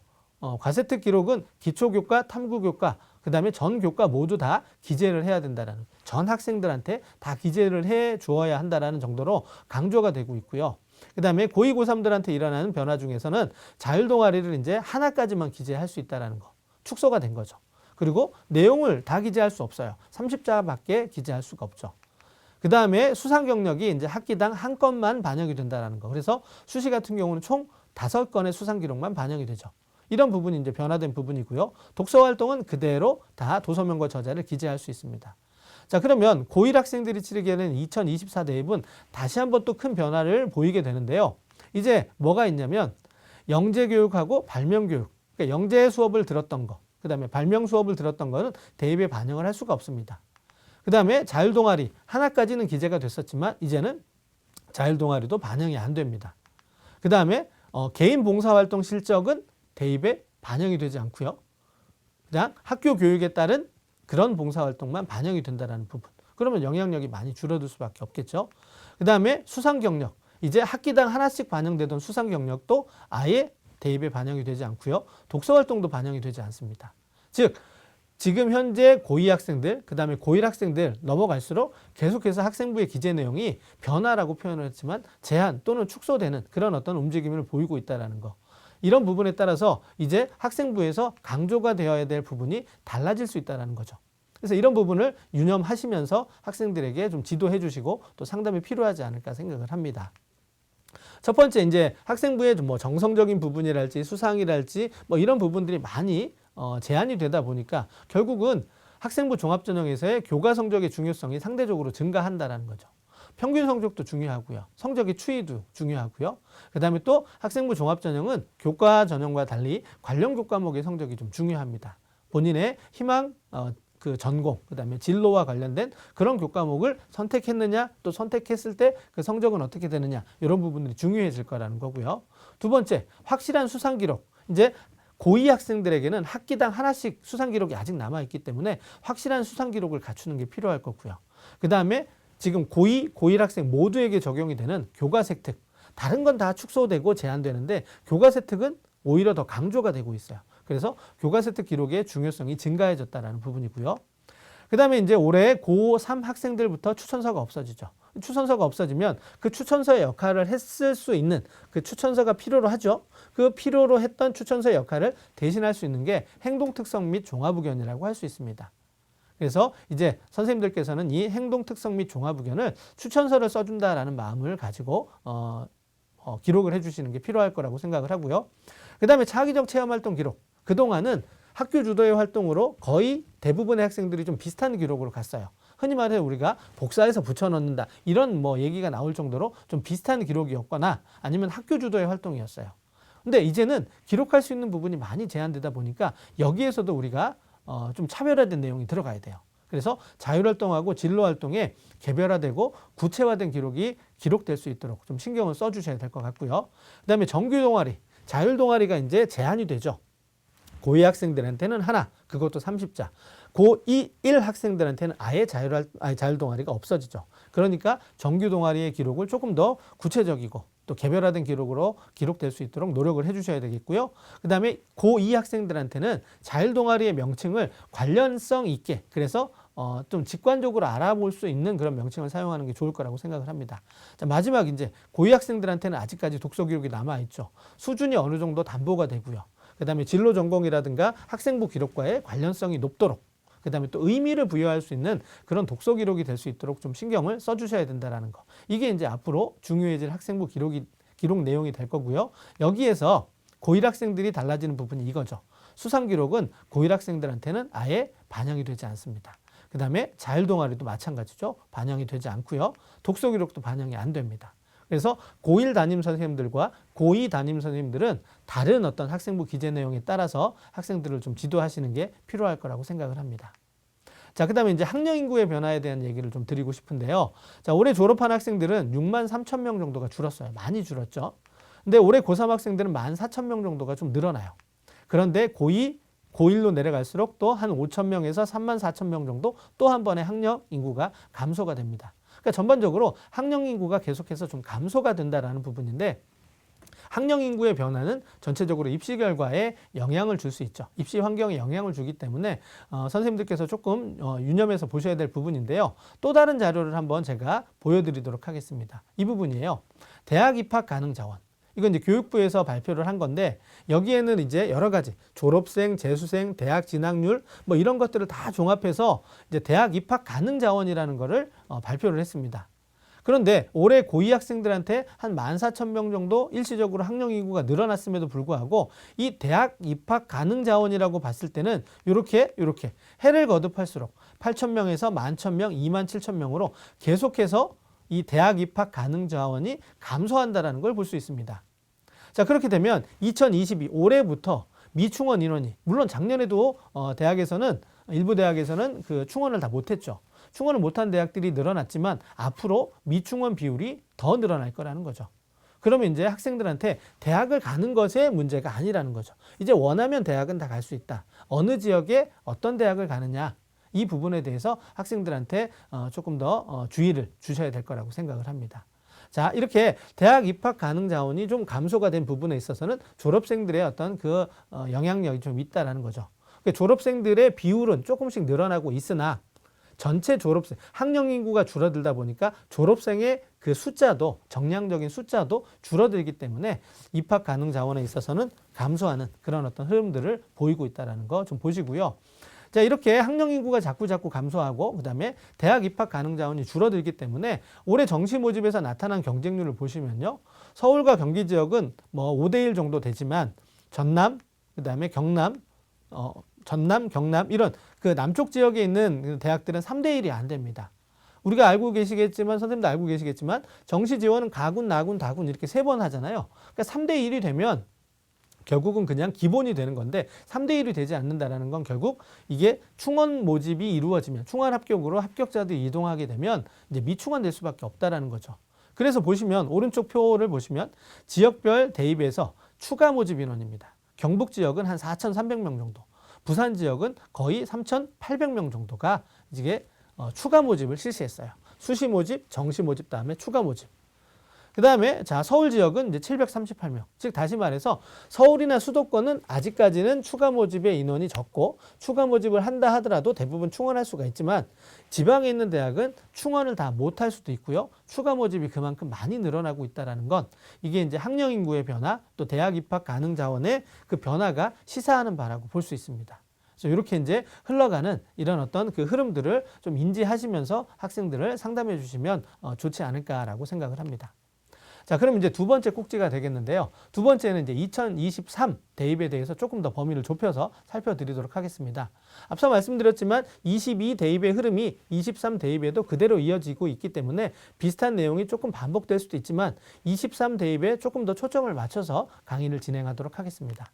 과세특 기록은 기초교과, 탐구교과, 그 다음에 전 교과 모두 다 기재를 해야 된다라는, 전 학생들한테 다 기재를 해 주어야 한다라는 정도로 강조가 되고 있고요. 그 다음에 고2, 고3들한테 일어나는 변화 중에서는 자율동아리를 이제 하나까지만 기재할 수 있다는 거. 축소가 된 거죠. 그리고 내용을 다 기재할 수 없어요. 30자밖에 기재할 수가 없죠. 그 다음에 수상 경력이 이제 학기당 한 건만 반영이 된다는 거. 그래서 수시 같은 경우는 총 5건의 수상 기록만 반영이 되죠. 이런 부분이 이제 변화된 부분이고요. 독서 활동은 그대로 다 도서명과 저자를 기재할 수 있습니다. 자, 그러면 고1 학생들이 치르게 되는 2024 대입은 다시 한번 또 큰 변화를 보이게 되는데요. 이제 뭐가 있냐면 영재교육하고 발명교육, 그러니까 영재 수업을 들었던 거, 그 다음에 발명 수업을 들었던 거는 대입에 반영을 할 수가 없습니다. 그 다음에 자율동아리 하나까지는 기재가 됐었지만 이제는 자율동아리도 반영이 안 됩니다. 그 다음에 개인 봉사활동 실적은 대입에 반영이 되지 않고요. 그냥 학교 교육에 따른 그런 봉사활동만 반영이 된다는 부분. 그러면 영향력이 많이 줄어들 수밖에 없겠죠. 그 다음에 수상 경력. 이제 학기당 하나씩 반영되던 수상 경력도 아예 대입에 반영이 되지 않고요. 독서 활동도 반영이 되지 않습니다. 즉 지금 현재 고2 학생들, 그 다음에 고1 학생들 넘어갈수록 계속해서 학생부의 기재 내용이 변화라고 표현을 했지만 제한 또는 축소되는 그런 어떤 움직임을 보이고 있다는 거. 이런 부분에 따라서 이제 학생부에서 강조가 되어야 될 부분이 달라질 수 있다는 거죠. 그래서 이런 부분을 유념하시면서 학생들에게 좀 지도해 주시고 또 상담이 필요하지 않을까 생각을 합니다. 첫 번째 이제 학생부의 뭐 정성적인 부분이랄지 수상이랄지 뭐 이런 부분들이 많이 제한이 되다 보니까 결국은 학생부 종합전형에서의 교과 성적의 중요성이 상대적으로 증가한다는 거죠. 평균 성적도 중요하고요. 성적의 추이도 중요하고요. 그 다음에 또 학생부 종합전형은 교과 전형과 달리 관련 교과목의 성적이 좀 중요합니다. 본인의 희망, 그 전공, 그 다음에 진로와 관련된 그런 교과목을 선택했느냐, 또 선택했을 때 그 성적은 어떻게 되느냐, 이런 부분들이 중요해질 거라는 거고요. 두 번째, 확실한 수상 기록. 이제 고2 학생들에게는 학기당 하나씩 수상 기록이 아직 남아있기 때문에 확실한 수상 기록을 갖추는 게 필요할 거고요. 그 다음에 지금 고2, 고1 학생 모두에게 적용이 되는 교과세 특. 다른 건 다 축소되고 제한되는데 교과세 특은 오히려 더 강조가 되고 있어요. 그래서 교과서 혜택 기록의 중요성이 증가해졌다라는 부분이고요. 그 다음에 이제 올해 고3 학생들부터 추천서가 없어지죠. 추천서가 없어지면 그 추천서의 역할을 했을 수 있는 그 추천서가 필요로 하죠. 그 필요로 했던 추천서의 역할을 대신할 수 있는 게 행동특성 및 종합의견이라고 할 수 있습니다. 그래서 이제 선생님들께서는 이 행동특성 및 종합의견을 추천서를 써준다라는 마음을 가지고 기록을 해주시는 게 필요할 거라고 생각을 하고요. 그 다음에 차기적 체험활동 기록. 그동안은 학교 주도의 활동으로 거의 대부분의 학생들이 좀 비슷한 기록으로 갔어요. 흔히 말해 우리가 복사해서 붙여넣는다 이런 뭐 얘기가 나올 정도로 좀 비슷한 기록이었거나 아니면 학교 주도의 활동이었어요. 근데 이제는 기록할 수 있는 부분이 많이 제한되다 보니까 여기에서도 우리가 좀 차별화된 내용이 들어가야 돼요. 그래서 자율활동하고 진로활동에 개별화되고 구체화된 기록이 기록될 수 있도록 좀 신경을 써주셔야 될 것 같고요. 그 다음에 정규 동아리, 자율 동아리가 이제 제한이 되죠. 고2 학생들한테는 하나, 그것도 30자. 고2 1 학생들한테는 아예 자율 동아리가 없어지죠. 그러니까 정규 동아리의 기록을 조금 더 구체적이고 또 개별화된 기록으로 기록될 수 있도록 노력을 해주셔야 되겠고요. 그 다음에 고2 학생들한테는 자율 동아리의 명칭을 관련성 있게 그래서 좀 직관적으로 알아볼 수 있는 그런 명칭을 사용하는 게 좋을 거라고 생각을 합니다. 자, 마지막 이제 고2 학생들한테는 아직까지 독서 기록이 남아있죠. 수준이 어느 정도 담보가 되고요. 그 다음에 진로 전공이라든가 학생부 기록과의 관련성이 높도록 그 다음에 또 의미를 부여할 수 있는 그런 독서 기록이 될 수 있도록 좀 신경을 써주셔야 된다는 거. 이게 이제 앞으로 중요해질 학생부 기록 내용이 될 거고요. 여기에서 고1 학생들이 달라지는 부분이 이거죠. 수상 기록은 고1 학생들한테는 아예 반영이 되지 않습니다. 그 다음에 자율 동아리도 마찬가지죠. 반영이 되지 않고요. 독서 기록도 반영이 안 됩니다. 그래서 고1 담임 선생님들과 고2 담임 선생님들은 다른 어떤 학생부 기재 내용에 따라서 학생들을 좀 지도하시는 게 필요할 거라고 생각을 합니다. 자, 그 다음에 이제 학령 인구의 변화에 대한 얘기를 좀 드리고 싶은데요. 자, 올해 졸업한 학생들은 6만 3천 명 정도가 줄었어요. 많이 줄었죠. 근데 올해 고3 학생들은 1만 4천 명 정도가 좀 늘어나요. 그런데 고2, 고1로 내려갈수록 또 한 5천 명에서 3만 4천 명 정도 또 한 번에 학령 인구가 감소가 됩니다. 그러니까 전반적으로 학령 인구가 계속해서 좀 감소가 된다라는 부분인데 학령 인구의 변화는 전체적으로 입시 결과에 영향을 줄 수 있죠. 입시 환경에 영향을 주기 때문에 선생님들께서 조금 유념해서 보셔야 될 부분인데요. 또 다른 자료를 한번 제가 보여드리도록 하겠습니다. 이 부분이에요. 대학 입학 가능 자원. 이건 이제 교육부에서 발표를 한 건데 여기에는 이제 여러 가지 졸업생, 재수생, 대학 진학률 뭐 이런 것들을 다 종합해서 이제 대학 입학 가능 자원이라는 거를 발표를 했습니다. 그런데 올해 고2 학생들한테 한 14,000명 정도 일시적으로 학령 인구가 늘어났음에도 불구하고 이 대학 입학 가능 자원이라고 봤을 때는 이렇게 해를 거듭할수록 8,000명에서 11,000명, 27,000명으로 계속해서 이 대학 입학 가능 자원이 감소한다는 걸 볼 수 있습니다. 자, 그렇게 되면 2022 올해부터 미충원 인원이 물론 작년에도 대학에서는 일부 대학에서는 그 충원을 다 못했죠. 충원을 못한 대학들이 늘어났지만 앞으로 미충원 비율이 더 늘어날 거라는 거죠. 그러면 이제 학생들한테 대학을 가는 것에 문제가 아니라는 거죠. 이제 원하면 대학은 다 갈 수 있다. 어느 지역에 어떤 대학을 가느냐 이 부분에 대해서 학생들한테 조금 더 주의를 주셔야 될 거라고 생각을 합니다. 자, 이렇게 대학 입학 가능 자원이 좀 감소가 된 부분에 있어서는 졸업생들의 어떤 그 영향력이 좀 있다라는 거죠. 졸업생들의 비율은 조금씩 늘어나고 있으나 전체 졸업생, 학령 인구가 줄어들다 보니까 졸업생의 그 숫자도 정량적인 숫자도 줄어들기 때문에 입학 가능 자원에 있어서는 감소하는 그런 어떤 흐름들을 보이고 있다는 거 좀 보시고요. 자, 이렇게 학령 인구가 자꾸 감소하고 그다음에 대학 입학 가능 자원이 줄어들기 때문에 올해 정시 모집에서 나타난 경쟁률을 보시면요. 서울과 경기 지역은 뭐 5대1 정도 되지만 전남, 그다음에 경남, 전남, 경남 이런 그 남쪽 지역에 있는 대학들은 3대1이 안 됩니다. 우리가 알고 계시겠지만 선생님도 알고 계시겠지만 정시 지원은 가군, 나군, 다군 이렇게 3번 하잖아요. 그러니까 3대1이 되면 결국은 그냥 기본이 되는 건데 3대1이 되지 않는다는 건 결국 이게 충원 모집이 이루어지면 충원 합격으로 합격자들이 이동하게 되면 이제 미충원 될 수밖에 없다라는 거죠. 그래서 보시면 오른쪽 표를 보시면 지역별 대입에서 추가 모집 인원입니다. 경북 지역은 한 4,300명 정도, 부산 지역은 거의 3,800명 정도가 이게 추가 모집을 실시했어요. 수시 모집, 정시 모집 다음에 추가 모집. 그 다음에 자 서울 지역은 이제 738명. 즉 다시 말해서 서울이나 수도권은 아직까지는 추가 모집의 인원이 적고 추가 모집을 한다 하더라도 대부분 충원할 수가 있지만 지방에 있는 대학은 충원을 다 못할 수도 있고요. 추가 모집이 그만큼 많이 늘어나고 있다는 건 이게 이제 학령 인구의 변화 또 대학 입학 가능 자원의 그 변화가 시사하는 바라고 볼 수 있습니다. 그래서 이렇게 이제 흘러가는 이런 어떤 그 흐름들을 좀 인지하시면서 학생들을 상담해 주시면 좋지 않을까라고 생각을 합니다. 자, 그럼 이제 두 번째 꼭지가 되겠는데요. 두 번째는 이제 2023 대입에 대해서 조금 더 범위를 좁혀서 살펴드리도록 하겠습니다. 앞서 말씀드렸지만 22 대입의 흐름이 23 대입에도 그대로 이어지고 있기 때문에 비슷한 내용이 조금 반복될 수도 있지만 23 대입에 조금 더 초점을 맞춰서 강의를 진행하도록 하겠습니다.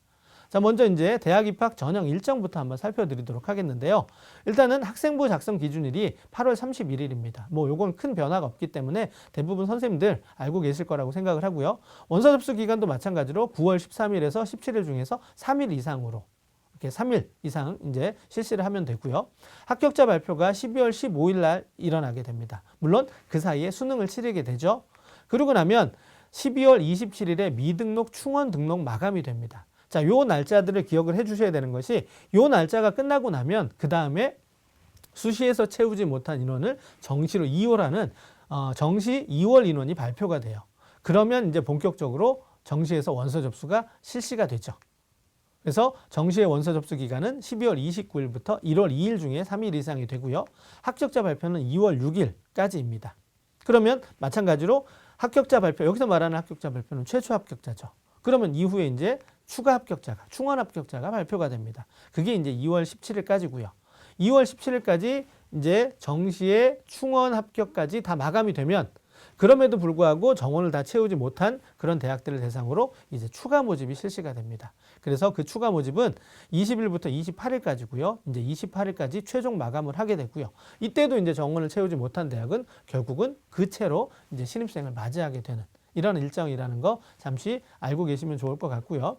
자, 먼저 이제 대학 입학 전형 일정부터 한번 살펴드리도록 하겠는데요. 일단은 학생부 작성 기준일이 8월 31일입니다. 뭐 요건 큰 변화가 없기 때문에 대부분 선생님들 알고 계실 거라고 생각을 하고요. 원서 접수 기간도 마찬가지로 9월 13일에서 17일 중에서 3일 이상으로 이렇게 3일 이상 이제 실시를 하면 되고요. 합격자 발표가 12월 15일 날 일어나게 됩니다. 물론 그 사이에 수능을 치르게 되죠. 그러고 나면 12월 27일에 미등록 충원 등록 마감이 됩니다. 자, 요 날짜들을 기억을 해 주셔야 되는 것이 요 날짜가 끝나고 나면 그 다음에 수시에서 채우지 못한 인원을 정시로 이월하는 정시 2월 인원이 발표가 돼요. 그러면 이제 본격적으로 정시에서 원서 접수가 실시가 되죠. 그래서 정시의 원서 접수 기간은 12월 29일부터 1월 2일 중에 3일 이상이 되고요. 합격자 발표는 2월 6일까지입니다. 그러면 마찬가지로 합격자 발표, 여기서 말하는 합격자 발표는 최초 합격자죠. 그러면 이후에 이제 추가 합격자가, 충원 합격자가 발표가 됩니다. 그게 이제 2월 17일까지고요. 2월 17일까지 이제 정시의 충원 합격까지 다 마감이 되면 그럼에도 불구하고 정원을 다 채우지 못한 그런 대학들을 대상으로 이제 추가 모집이 실시가 됩니다. 그래서 그 추가 모집은 20일부터 28일까지고요. 이제 28일까지 최종 마감을 하게 되고요. 이때도 이제 정원을 채우지 못한 대학은 결국은 그 채로 이제 신입생을 맞이하게 되는 이런 일정이라는 거 잠시 알고 계시면 좋을 것 같고요.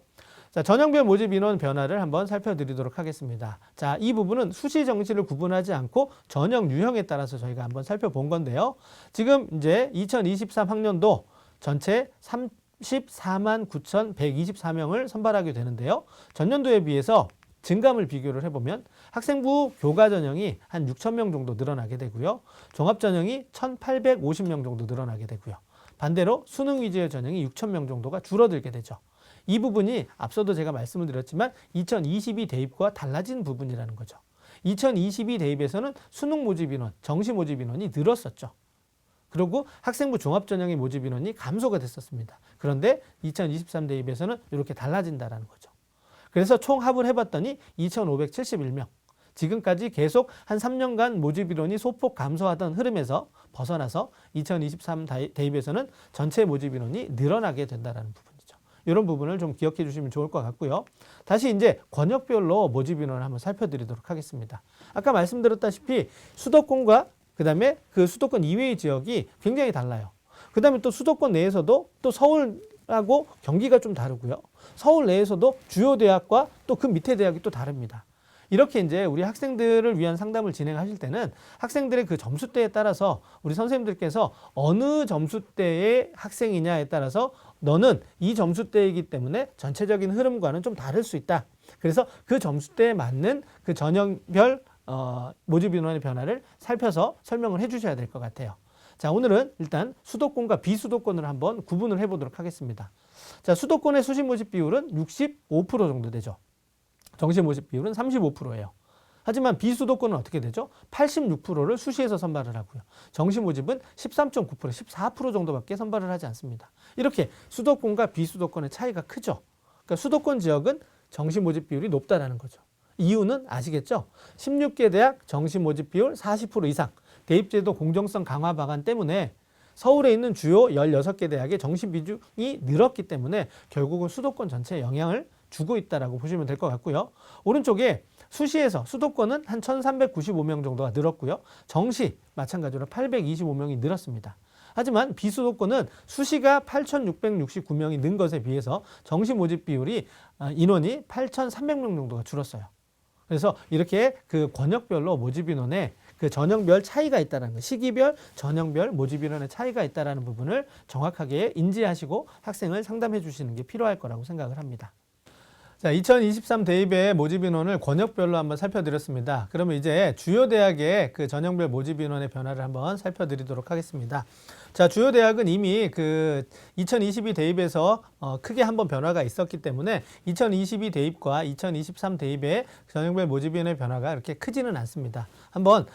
자, 전형별 모집 인원 변화를 한번 살펴드리도록 하겠습니다. 자, 이 부분은 수시 정시를 구분하지 않고 전형 유형에 따라서 저희가 한번 살펴본 건데요. 지금 이제 2023 학년도 전체 34만 9,124명을 선발하게 되는데요. 전년도에 비해서 증감을 비교를 해보면 학생부 교과 전형이 한 6,000명 정도 늘어나게 되고요. 종합 전형이 1,850명 정도 늘어나게 되고요. 반대로 수능 위주의 전형이 6,000명 정도가 줄어들게 되죠. 이 부분이 앞서도 제가 말씀을 드렸지만 2022 대입과 달라진 부분이라는 거죠. 2022 대입에서는 수능 모집 인원, 정시 모집 인원이 늘었었죠. 그리고 학생부 종합 전형의 모집 인원이 감소가 됐었습니다. 그런데 2023 대입에서는 이렇게 달라진다는 거죠. 그래서 총 합을 해봤더니 2,571명. 지금까지 계속 한 3년간 모집 인원이 소폭 감소하던 흐름에서 벗어나서 2023 대입에서는 전체 모집 인원이 늘어나게 된다는 부분이죠. 이런 부분을 좀 기억해 주시면 좋을 것 같고요. 다시 이제 권역별로 모집 인원을 한번 살펴드리도록 하겠습니다. 아까 말씀드렸다시피 수도권과 그다음에 그 수도권 이외의 지역이 굉장히 달라요. 그다음에 또 수도권 내에서도 또 서울하고 경기가 좀 다르고요. 서울 내에서도 주요 대학과 또 그 밑에 대학이 또 다릅니다. 이렇게 이제 우리 학생들을 위한 상담을 진행하실 때는 학생들의 그 점수대에 따라서 우리 선생님들께서 어느 점수대의 학생이냐에 따라서 너는 이 점수대이기 때문에 전체적인 흐름과는 좀 다를 수 있다. 그래서 그 점수대에 맞는 그 전형별 모집 인원의 변화를 살펴서 설명을 해 주셔야 될 것 같아요. 자, 오늘은 일단 수도권과 비수도권을 한번 구분을 해보도록 하겠습니다. 자, 수도권의 수시 모집 비율은 65% 정도 되죠. 정시 모집 비율은 35%예요. 하지만 비수도권은 어떻게 되죠? 86%를 수시에서 선발을 하고요. 정시 모집은 13.9%, 14% 정도밖에 선발을 하지 않습니다. 이렇게 수도권과 비수도권의 차이가 크죠. 그러니까 수도권 지역은 정시 모집 비율이 높다라는 거죠. 이유는 아시겠죠? 16개 대학 정시 모집 비율 40% 이상, 대입제도 공정성 강화 방안 때문에 서울에 있는 주요 16개 대학의 정시 비중이 늘었기 때문에 결국은 수도권 전체에 영향을 주고 있다라고 보시면 될 것 같고요. 오른쪽에 수시에서 수도권은 한 1,395명 정도가 늘었고요. 정시 마찬가지로 825명이 늘었습니다. 하지만 비수도권은 수시가 8,669명이 는 것에 비해서 정시 모집 비율이 인원이 8,300명 정도가 줄었어요. 그래서 이렇게 그 권역별로 모집 인원의 그 전형별 차이가 있다는 거, 시기별, 전형별 모집 인원의 차이가 있다는 부분을 정확하게 인지하시고 학생을 상담해 주시는 게 필요할 거라고 생각을 합니다. 자, 2023 대입의 모집 인원을 권역별로 한번 살펴드렸습니다. 그러면 이제 주요 대학의 그 전형별 모집 인원의 변화를 한번 살펴드리도록 하겠습니다. 자, 주요 대학은 이미 그 2022 대입에서 크게 한번 변화가 있었기 때문에 2022 대입과 2023 대입의 전형별 모집 인원의 변화가 이렇게 크지는 않습니다. 한번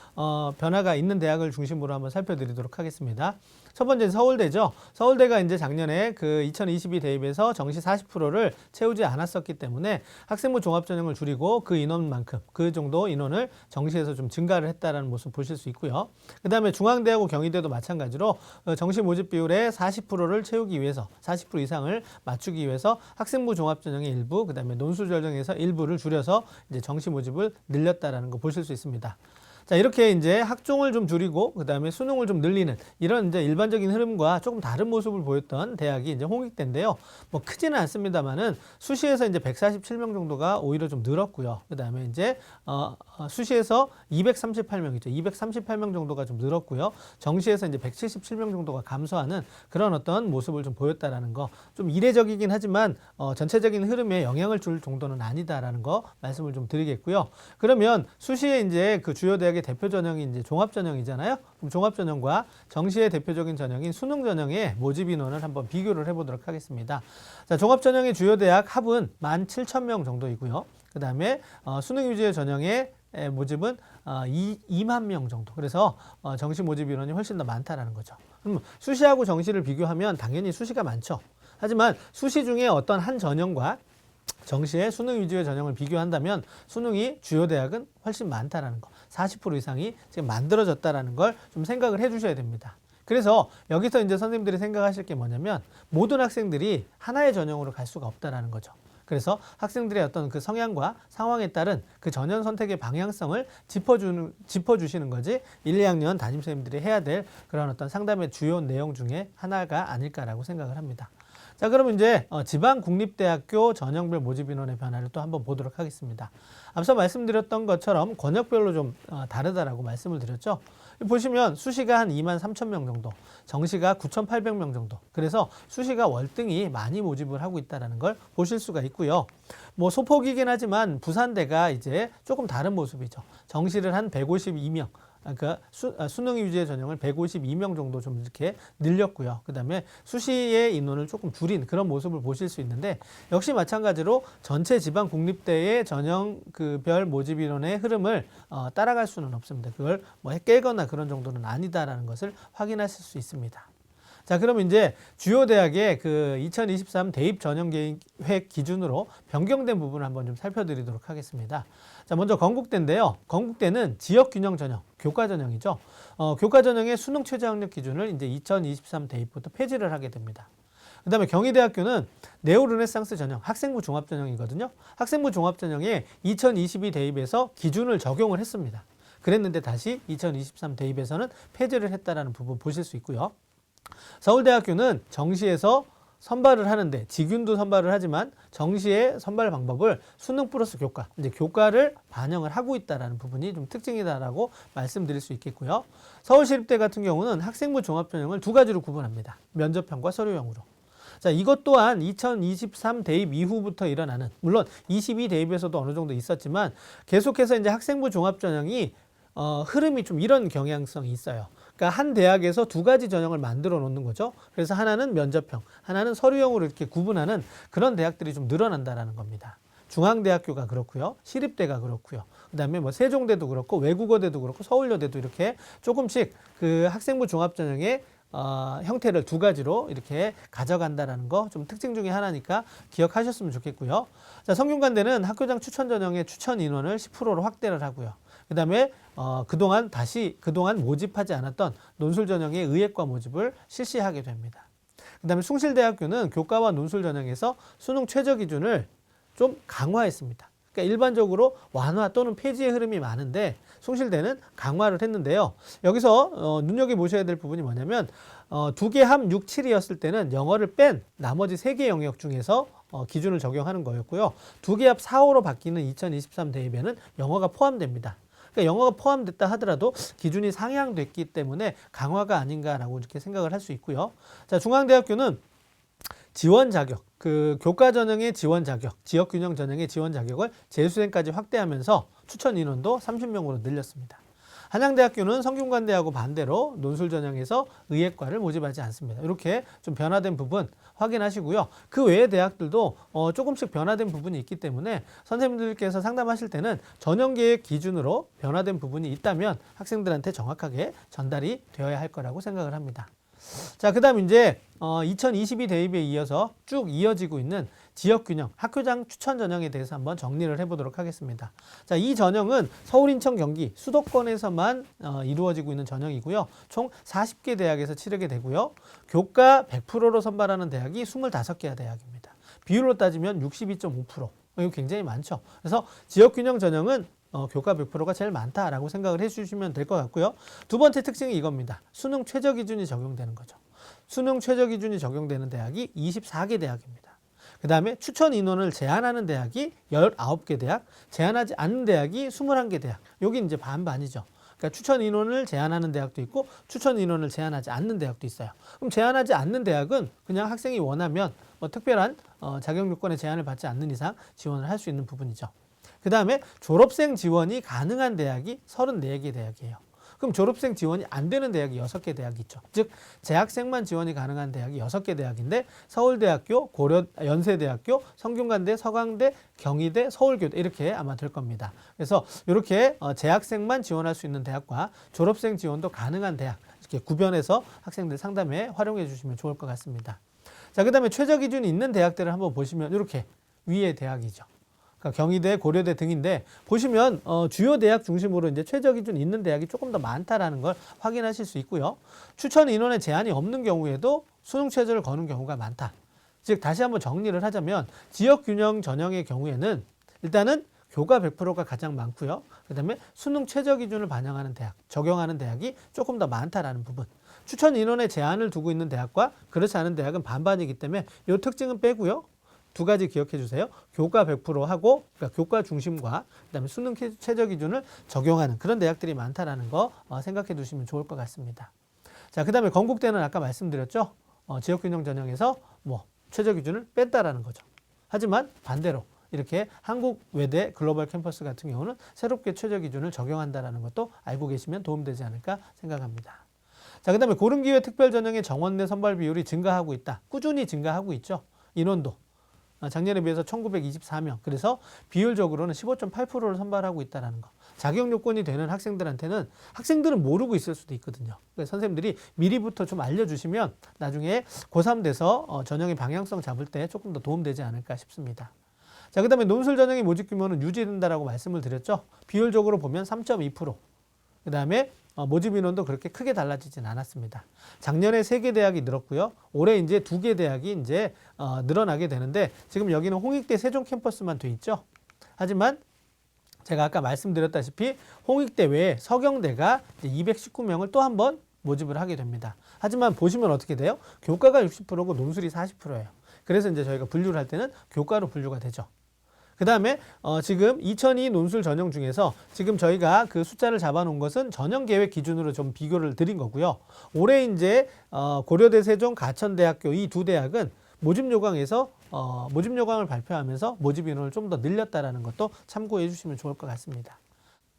변화가 있는 대학을 중심으로 한번 살펴드리도록 하겠습니다. 첫 번째는 서울대죠. 서울대가 이제 작년에 그 2022 대입에서 정시 40%를 채우지 않았었기 때문에 학생부 종합 전형을 줄이고 그 인원만큼 그 정도 인원을 정시에서 좀 증가를 했다라는 모습 보실 수 있고요. 그다음에 중앙대하고 경희대도 마찬가지로 정시 모집 비율의 40%를 채우기 위해서 40% 이상을 맞추기 위해서 학생부 종합 전형의 일부, 그다음에 논술 전형에서 일부를 줄여서 이제 정시 모집을 늘렸다라는 거 보실 수 있습니다. 자, 이렇게 이제 학종을 좀 줄이고 그다음에 수능을 좀 늘리는 이런 이제 일반적인 흐름과 조금 다른 모습을 보였던 대학이 이제 홍익대인데요. 뭐 크지는 않습니다만은 수시에서 이제 147명 정도가 오히려 좀 늘었고요. 그다음에 이제 수시에서 238명이죠. 238명 정도가 좀 늘었고요. 정시에서 이제 177명 정도가 감소하는 그런 어떤 모습을 좀 보였다라는 거. 좀 이례적이긴 하지만 전체적인 흐름에 영향을 줄 정도는 아니다라는 거 말씀을 좀 드리겠고요. 그러면 수시에 이제 그 주요 대학의 대표 전형이 이제 종합 전형이잖아요. 그럼 종합 전형과 정시의 대표적인 전형인 수능 전형의 모집 인원을 한번 비교를 해보도록 하겠습니다. 자, 종합 전형의 주요 대학 합은 17,000명 정도이고요. 그 다음에 수능 위주의 전형의 모집은 2만 명 정도. 그래서 정시 모집 인원이 훨씬 더 많다라는 거죠. 그럼 수시하고 정시를 비교하면 당연히 수시가 많죠. 하지만 수시 중에 어떤 한 전형과 정시의 수능 위주의 전형을 비교한다면 수능이 주요 대학은 훨씬 많다라는 거, 40% 이상이 지금 만들어졌다라는 걸 좀 생각을 해주셔야 됩니다. 그래서 여기서 이제 선생님들이 생각하실 게 뭐냐면 모든 학생들이 하나의 전형으로 갈 수가 없다라는 거죠. 그래서 학생들의 어떤 그 성향과 상황에 따른 그 전형 선택의 방향성을 짚어주시는 거지 1, 2학년 담임선생님들이 해야 될 그런 어떤 상담의 주요 내용 중에 하나가 아닐까라고 생각을 합니다. 자, 그러면 이제 지방국립대학교 전형별 모집 인원의 변화를 또 한번 보도록 하겠습니다. 앞서 말씀드렸던 것처럼 권역별로 좀 다르다라고 말씀을 드렸죠. 보시면 수시가 한 23,000명 정도, 정시가 9,800명 정도. 그래서 수시가 월등히 많이 모집을 하고 있다는 걸 보실 수가 있고요. 뭐 소폭이긴 하지만 부산대가 이제 조금 다른 모습이죠. 정시를 한 152명. 그러니까 수능 위주의 전형을 152명 정도 좀 이렇게 늘렸고요. 그다음에 수시의 인원을 조금 줄인 그런 모습을 보실 수 있는데 역시 마찬가지로 전체 지방 국립대의 전형 그 별 모집 인원의 흐름을 따라갈 수는 없습니다. 그걸 뭐 깨거나 그런 정도는 아니다라는 것을 확인하실 수 있습니다. 자, 그럼 이제 주요 대학의 그 2023 대입 전형 계획 기준으로 변경된 부분을 한번 좀 살펴드리도록 하겠습니다. 자, 먼저 건국대인데요. 건국대는 지역 균형 전형, 교과 전형이죠. 교과 전형의 수능 최저 학력 기준을 이제 2023 대입부터 폐지를 하게 됩니다. 그다음에 경희대학교는 네오르네상스 전형, 학생부 종합 전형이거든요. 학생부 종합 전형에 2022 대입에서 기준을 적용을 했습니다. 그랬는데 다시 2023 대입에서는 폐지를 했다라는 부분 보실 수 있고요. 서울대학교는 정시에서 선발을 하는데 지균도 선발을 하지만 정시의 선발 방법을 수능 플러스 교과, 이제 교과를 반영을 하고 있다라는 부분이 좀 특징이다라고 말씀드릴 수 있겠고요. 서울시립대 같은 경우는 학생부 종합 전형을 두 가지로 구분합니다. 면접형과 서류형으로. 자, 이것 또한 2023 대입 이후부터 일어나는, 물론 22 대입에서도 어느 정도 있었지만 계속해서 이제 학생부 종합 전형이 흐름이 좀 이런 경향성이 있어요. 그러니까 한 대학에서 두 가지 전형을 만들어 놓는 거죠. 그래서 하나는 면접형, 하나는 서류형으로 이렇게 구분하는 그런 대학들이 좀 늘어난다라는 겁니다. 중앙대학교가 그렇고요. 시립대가 그렇고요. 그다음에 뭐 세종대도 그렇고 외국어대도 그렇고 서울여대도 이렇게 조금씩 그 학생부 종합 전형의 형태를 두 가지로 이렇게 가져간다라는 거 좀 특징 중에 하나니까 기억하셨으면 좋겠고요. 자, 성균관대는 학교장 추천 전형의 추천 인원을 10%로 확대를 하고요. 그다음에 그동안 모집하지 않았던 논술 전형의 의예과 모집을 실시하게 됩니다. 그다음에 숭실대학교는 교과와 논술 전형에서 수능 최저 기준을 좀 강화했습니다. 그러니까 일반적으로 완화 또는 폐지의 흐름이 많은데 숭실대는 강화를 했는데요. 여기서 눈여겨보셔야 될 부분이 뭐냐면 두 개 합 6, 7이었을 때는 영어를 뺀 나머지 세 개 영역 중에서 기준을 적용하는 거였고요. 두 개 합 4, 5로 바뀌는 2023 대입에는 영어가 포함됩니다. 그러니까 영어가 포함됐다 하더라도 기준이 상향됐기 때문에 강화가 아닌가라고 이렇게 생각을 할 수 있고요. 자, 중앙대학교는 지원 자격, 그 교과 전형의 지원 자격, 지역 균형 전형의 지원 자격을 재수생까지 확대하면서 추천 인원도 30명으로 늘렸습니다. 한양대학교는 성균관대하고 반대로 논술 전형에서 의예과를 모집하지 않습니다. 이렇게 좀 변화된 부분 확인하시고요. 그 외의 대학들도 조금씩 변화된 부분이 있기 때문에 선생님들께서 상담하실 때는 전형계획 기준으로 변화된 부분이 있다면 학생들한테 정확하게 전달이 되어야 할 거라고 생각을 합니다. 자, 그 다음 이제 2022 대입에 이어서 쭉 이어지고 있는 지역균형, 학교장 추천 전형에 대해서 한번 정리를 해보도록 하겠습니다. 자, 이 전형은 서울, 인천, 경기, 수도권에서만 이루어지고 있는 전형이고요. 총 40개 대학에서 치르게 되고요. 교과 100%로 선발하는 대학이 25개 대학입니다. 비율로 따지면 62.5%. 이거 굉장히 많죠. 그래서 지역균형 전형은 교과 100%가 제일 많다라고 생각을 해주시면 될 것 같고요. 두 번째 특징이 이겁니다. 수능 최저 기준이 적용되는 거죠. 수능 최저 기준이 적용되는 대학이 24개 대학입니다. 그 다음에 추천 인원을 제한하는 대학이 19개 대학, 제한하지 않는 대학이 21개 대학. 여기 이제 반반이죠. 그러니까 추천 인원을 제한하는 대학도 있고 추천 인원을 제한하지 않는 대학도 있어요. 그럼 제한하지 않는 대학은 그냥 학생이 원하면 특별한 자격 요건에 제한을 받지 않는 이상 지원을 할 수 있는 부분이죠. 그 다음에 졸업생 지원이 가능한 대학이 34개 대학이에요. 그럼 졸업생 지원이 안 되는 대학이 6개 대학이 있죠. 즉 재학생만 지원이 가능한 대학이 6개 대학인데 서울대학교, 연세대학교, 성균관대, 서강대, 경희대, 서울교대 이렇게 아마 될 겁니다. 그래서 이렇게 재학생만 지원할 수 있는 대학과 졸업생 지원도 가능한 대학 이렇게 구별해서 학생들 상담에 활용해 주시면 좋을 것 같습니다. 자, 그 다음에 최저 기준이 있는 대학들을 한번 보시면 이렇게 위의 대학이죠. 그러니까 경희대, 고려대 등인데 보시면 주요 대학 중심으로 이제 최저 기준 있는 대학이 조금 더 많다라는 걸 확인하실 수 있고요. 추천 인원에 제한이 없는 경우에도 수능 최저를 거는 경우가 많다. 즉 다시 한번 정리를 하자면 지역 균형 전형의 경우에는 일단은 교과 100%가 가장 많고요. 그다음에 수능 최저 기준을 반영하는 대학, 적용하는 대학이 조금 더 많다라는 부분. 추천 인원에 제한을 두고 있는 대학과 그렇지 않은 대학은 반반이기 때문에 이 특징은 빼고요. 두 가지 기억해 주세요. 교과 100% 하고 그러니까 교과 중심과 그다음에 수능 최저 기준을 적용하는 그런 대학들이 많다라는 거 생각해 두시면 좋을 것 같습니다. 자, 그다음에 건국대는 아까 말씀드렸죠. 지역균형 전형에서 최저 기준을 뺐다라는 거죠. 하지만 반대로 이렇게 한국 외대 글로벌 캠퍼스 같은 경우는 새롭게 최저 기준을 적용한다라는 것도 알고 계시면 도움되지 않을까 생각합니다. 자, 그다음에 고른기회 특별 전형의 정원 내 선발 비율이 증가하고 있다. 꾸준히 증가하고 있죠. 인원도. 작년에 비해서 1924명. 그래서 비율적으로는 15.8%를 선발하고 있다는 거. 자격 요건이 되는 학생들한테는 학생들은 모르고 있을 수도 있거든요. 그래서 선생님들이 미리부터 좀 알려주시면 나중에 고3 돼서 전형의 방향성 잡을 때 조금 더 도움되지 않을까 싶습니다. 자, 그 다음에 논술 전형의 모집 규모는 유지된다라고 말씀을 드렸죠. 비율적으로 보면 3.2%. 그 다음에 모집 인원도 그렇게 크게 달라지진 않았습니다. 작년에 3개 대학이 늘었고요. 올해 이제 2개 대학이 이제 늘어나게 되는데 지금 여기는 홍익대 세종 캠퍼스만 돼 있죠. 하지만 제가 아까 말씀드렸다시피 홍익대 외에 서경대가 219명을 또 한 번 모집을 하게 됩니다. 하지만 보시면 어떻게 돼요? 교과가 60%고 논술이 40%예요. 그래서 이제 저희가 분류를 할 때는 교과로 분류가 되죠. 그 다음에 지금 2002 논술 전형 중에서 지금 저희가 그 숫자를 잡아놓은 것은 전형 계획 기준으로 좀 비교를 드린 거고요. 올해 이제 고려대 세종 가천대학교 이 두 대학은 모집 요강에서 모집 요강을 발표하면서 모집 인원을 좀 더 늘렸다라는 것도 참고해 주시면 좋을 것 같습니다.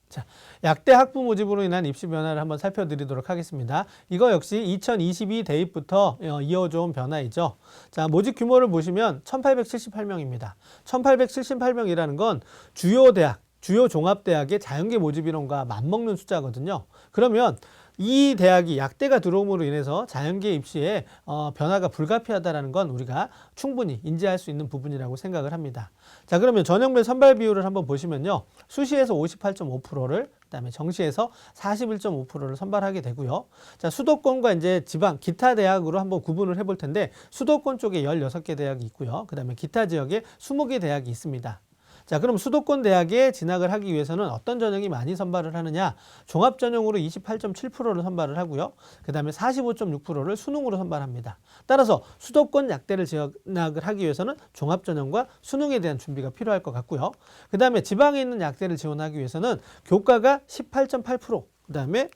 자, 약대 학부 모집으로 인한 입시 변화를 한번 살펴드리도록 하겠습니다. 이거 역시 2022 대입부터 이어져 온 변화이죠. 자, 모집 규모를 보시면 1878명입니다. 1878명이라는 건 주요 대학, 주요 종합대학의 자연계 모집 인원과 맞먹는 숫자거든요. 그러면 이 대학이 약대가 들어옴으로 인해서 자연계 입시에 변화가 불가피하다는 건 우리가 충분히 인지할 수 있는 부분이라고 생각을 합니다. 자, 그러면 전형별 선발 비율을 한번 보시면요. 수시에서 58.5%를 그다음에 정시에서 41.5%를 선발하게 되고요. 자, 수도권과 이제 지방 기타 대학으로 한번 구분을 해볼 텐데 수도권 쪽에 16개 대학이 있고요. 그다음에 기타 지역에 20개 대학이 있습니다. 자, 그럼 수도권 대학에 진학을 하기 위해서는 어떤 전형이 많이 선발을 하느냐? 종합 전형으로 28.7%를 선발을 하고요. 그다음에 45.6%를 수능으로 선발합니다. 따라서 수도권 약대를 진학을 하기 위해서는 종합 전형과 수능에 대한 준비가 필요할 것 같고요. 그다음에 지방에 있는 약대를 지원하기 위해서는 교과가 18.8%, 그다음에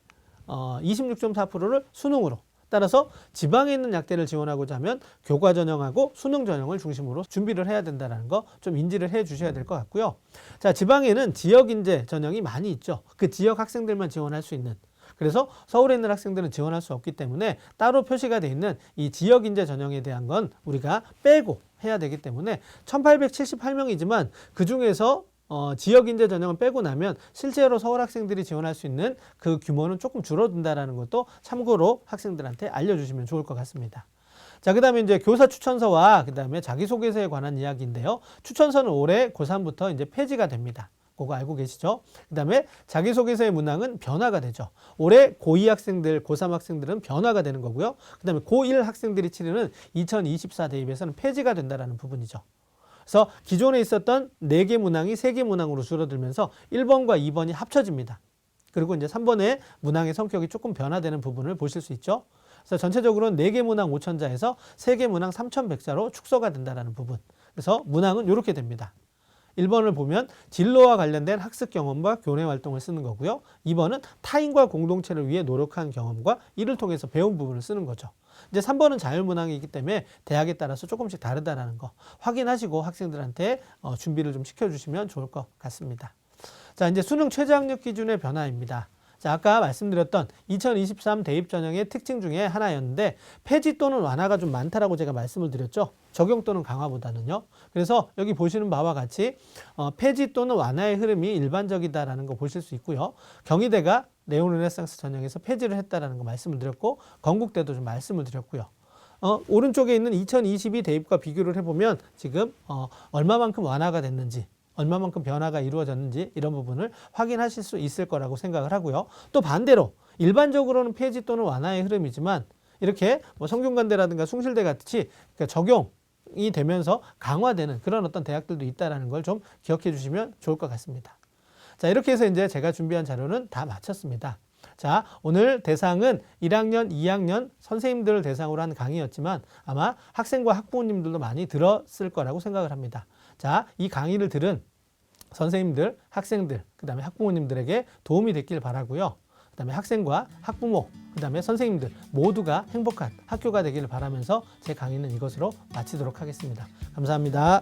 26.4%를 수능으로. 따라서 지방에 있는 약대를 지원하고자 하면 교과 전형하고 수능 전형을 중심으로 준비를 해야 된다는 거 좀 인지를 해 주셔야 될 것 같고요. 자, 지방에는 지역 인재 전형이 많이 있죠. 그 지역 학생들만 지원할 수 있는. 그래서 서울에 있는 학생들은 지원할 수 없기 때문에 따로 표시가 돼 있는 이 지역 인재 전형에 대한 건 우리가 빼고 해야 되기 때문에 1878명이지만 그중에서 지역 인재 전형을 빼고 나면 실제로 서울 학생들이 지원할 수 있는 그 규모는 조금 줄어든다라는 것도 참고로 학생들한테 알려주시면 좋을 것 같습니다. 자, 그 다음에 이제 교사 추천서와 그 다음에 자기소개서에 관한 이야기인데요. 추천서는 올해 고3부터 이제 폐지가 됩니다. 그거 알고 계시죠? 그 다음에 자기소개서의 문항은 변화가 되죠. 올해 고2 학생들, 고3 학생들은 변화가 되는 거고요. 그 다음에 고1 학생들이 치르는 2024 대입에서는 폐지가 된다는 부분이죠. 그래서 기존에 있었던 4개 문항이 3개 문항으로 줄어들면서 1번과 2번이 합쳐집니다. 그리고 이제 3번의 문항의 성격이 조금 변화되는 부분을 보실 수 있죠. 그래서 전체적으로는 4개 문항 5,000자에서 3개 문항 3,100자로 축소가 된다는 부분. 그래서 문항은 이렇게 됩니다. 1번을 보면 진로와 관련된 학습 경험과 교내 활동을 쓰는 거고요. 2번은 타인과 공동체를 위해 노력한 경험과 이를 통해서 배운 부분을 쓰는 거죠. 이제 3번은 자율문항이기 때문에 대학에 따라서 조금씩 다르다는 거 확인하시고 학생들한테 준비를 좀 시켜주시면 좋을 것 같습니다. 자, 이제 수능 최저학력 기준의 변화입니다. 자, 아까 말씀드렸던 2023 대입 전형의 특징 중에 하나였는데 폐지 또는 완화가 좀 많다라고 제가 말씀을 드렸죠. 적용 또는 강화보다는요. 그래서 여기 보시는 바와 같이 폐지 또는 완화의 흐름이 일반적이다라는 거 보실 수 있고요. 경희대가 네오르네상스 전형에서 폐지를 했다라는 거 말씀을 드렸고 건국대도 좀 말씀을 드렸고요. 오른쪽에 있는 2022 대입과 비교를 해보면 지금 얼마만큼 완화가 됐는지 얼마만큼 변화가 이루어졌는지 이런 부분을 확인하실 수 있을 거라고 생각을 하고요. 또 반대로 일반적으로는 폐지 또는 완화의 흐름이지만 이렇게 뭐 성균관대라든가 숭실대 같이 그러니까 적용이 되면서 강화되는 그런 어떤 대학들도 있다는 걸 좀 기억해 주시면 좋을 것 같습니다. 자, 이렇게 해서 이제 제가 준비한 자료는 다 마쳤습니다. 자, 오늘 대상은 1학년, 2학년 선생님들을 대상으로 한 강의였지만 아마 학생과 학부모님들도 많이 들었을 거라고 생각을 합니다. 자, 이 강의를 들은 선생님들, 학생들, 그 다음에 학부모님들에게 도움이 됐길 바라고요. 그 다음에 학생과 학부모, 그 다음에 선생님들 모두가 행복한 학교가 되기를 바라면서 제 강의는 이것으로 마치도록 하겠습니다. 감사합니다.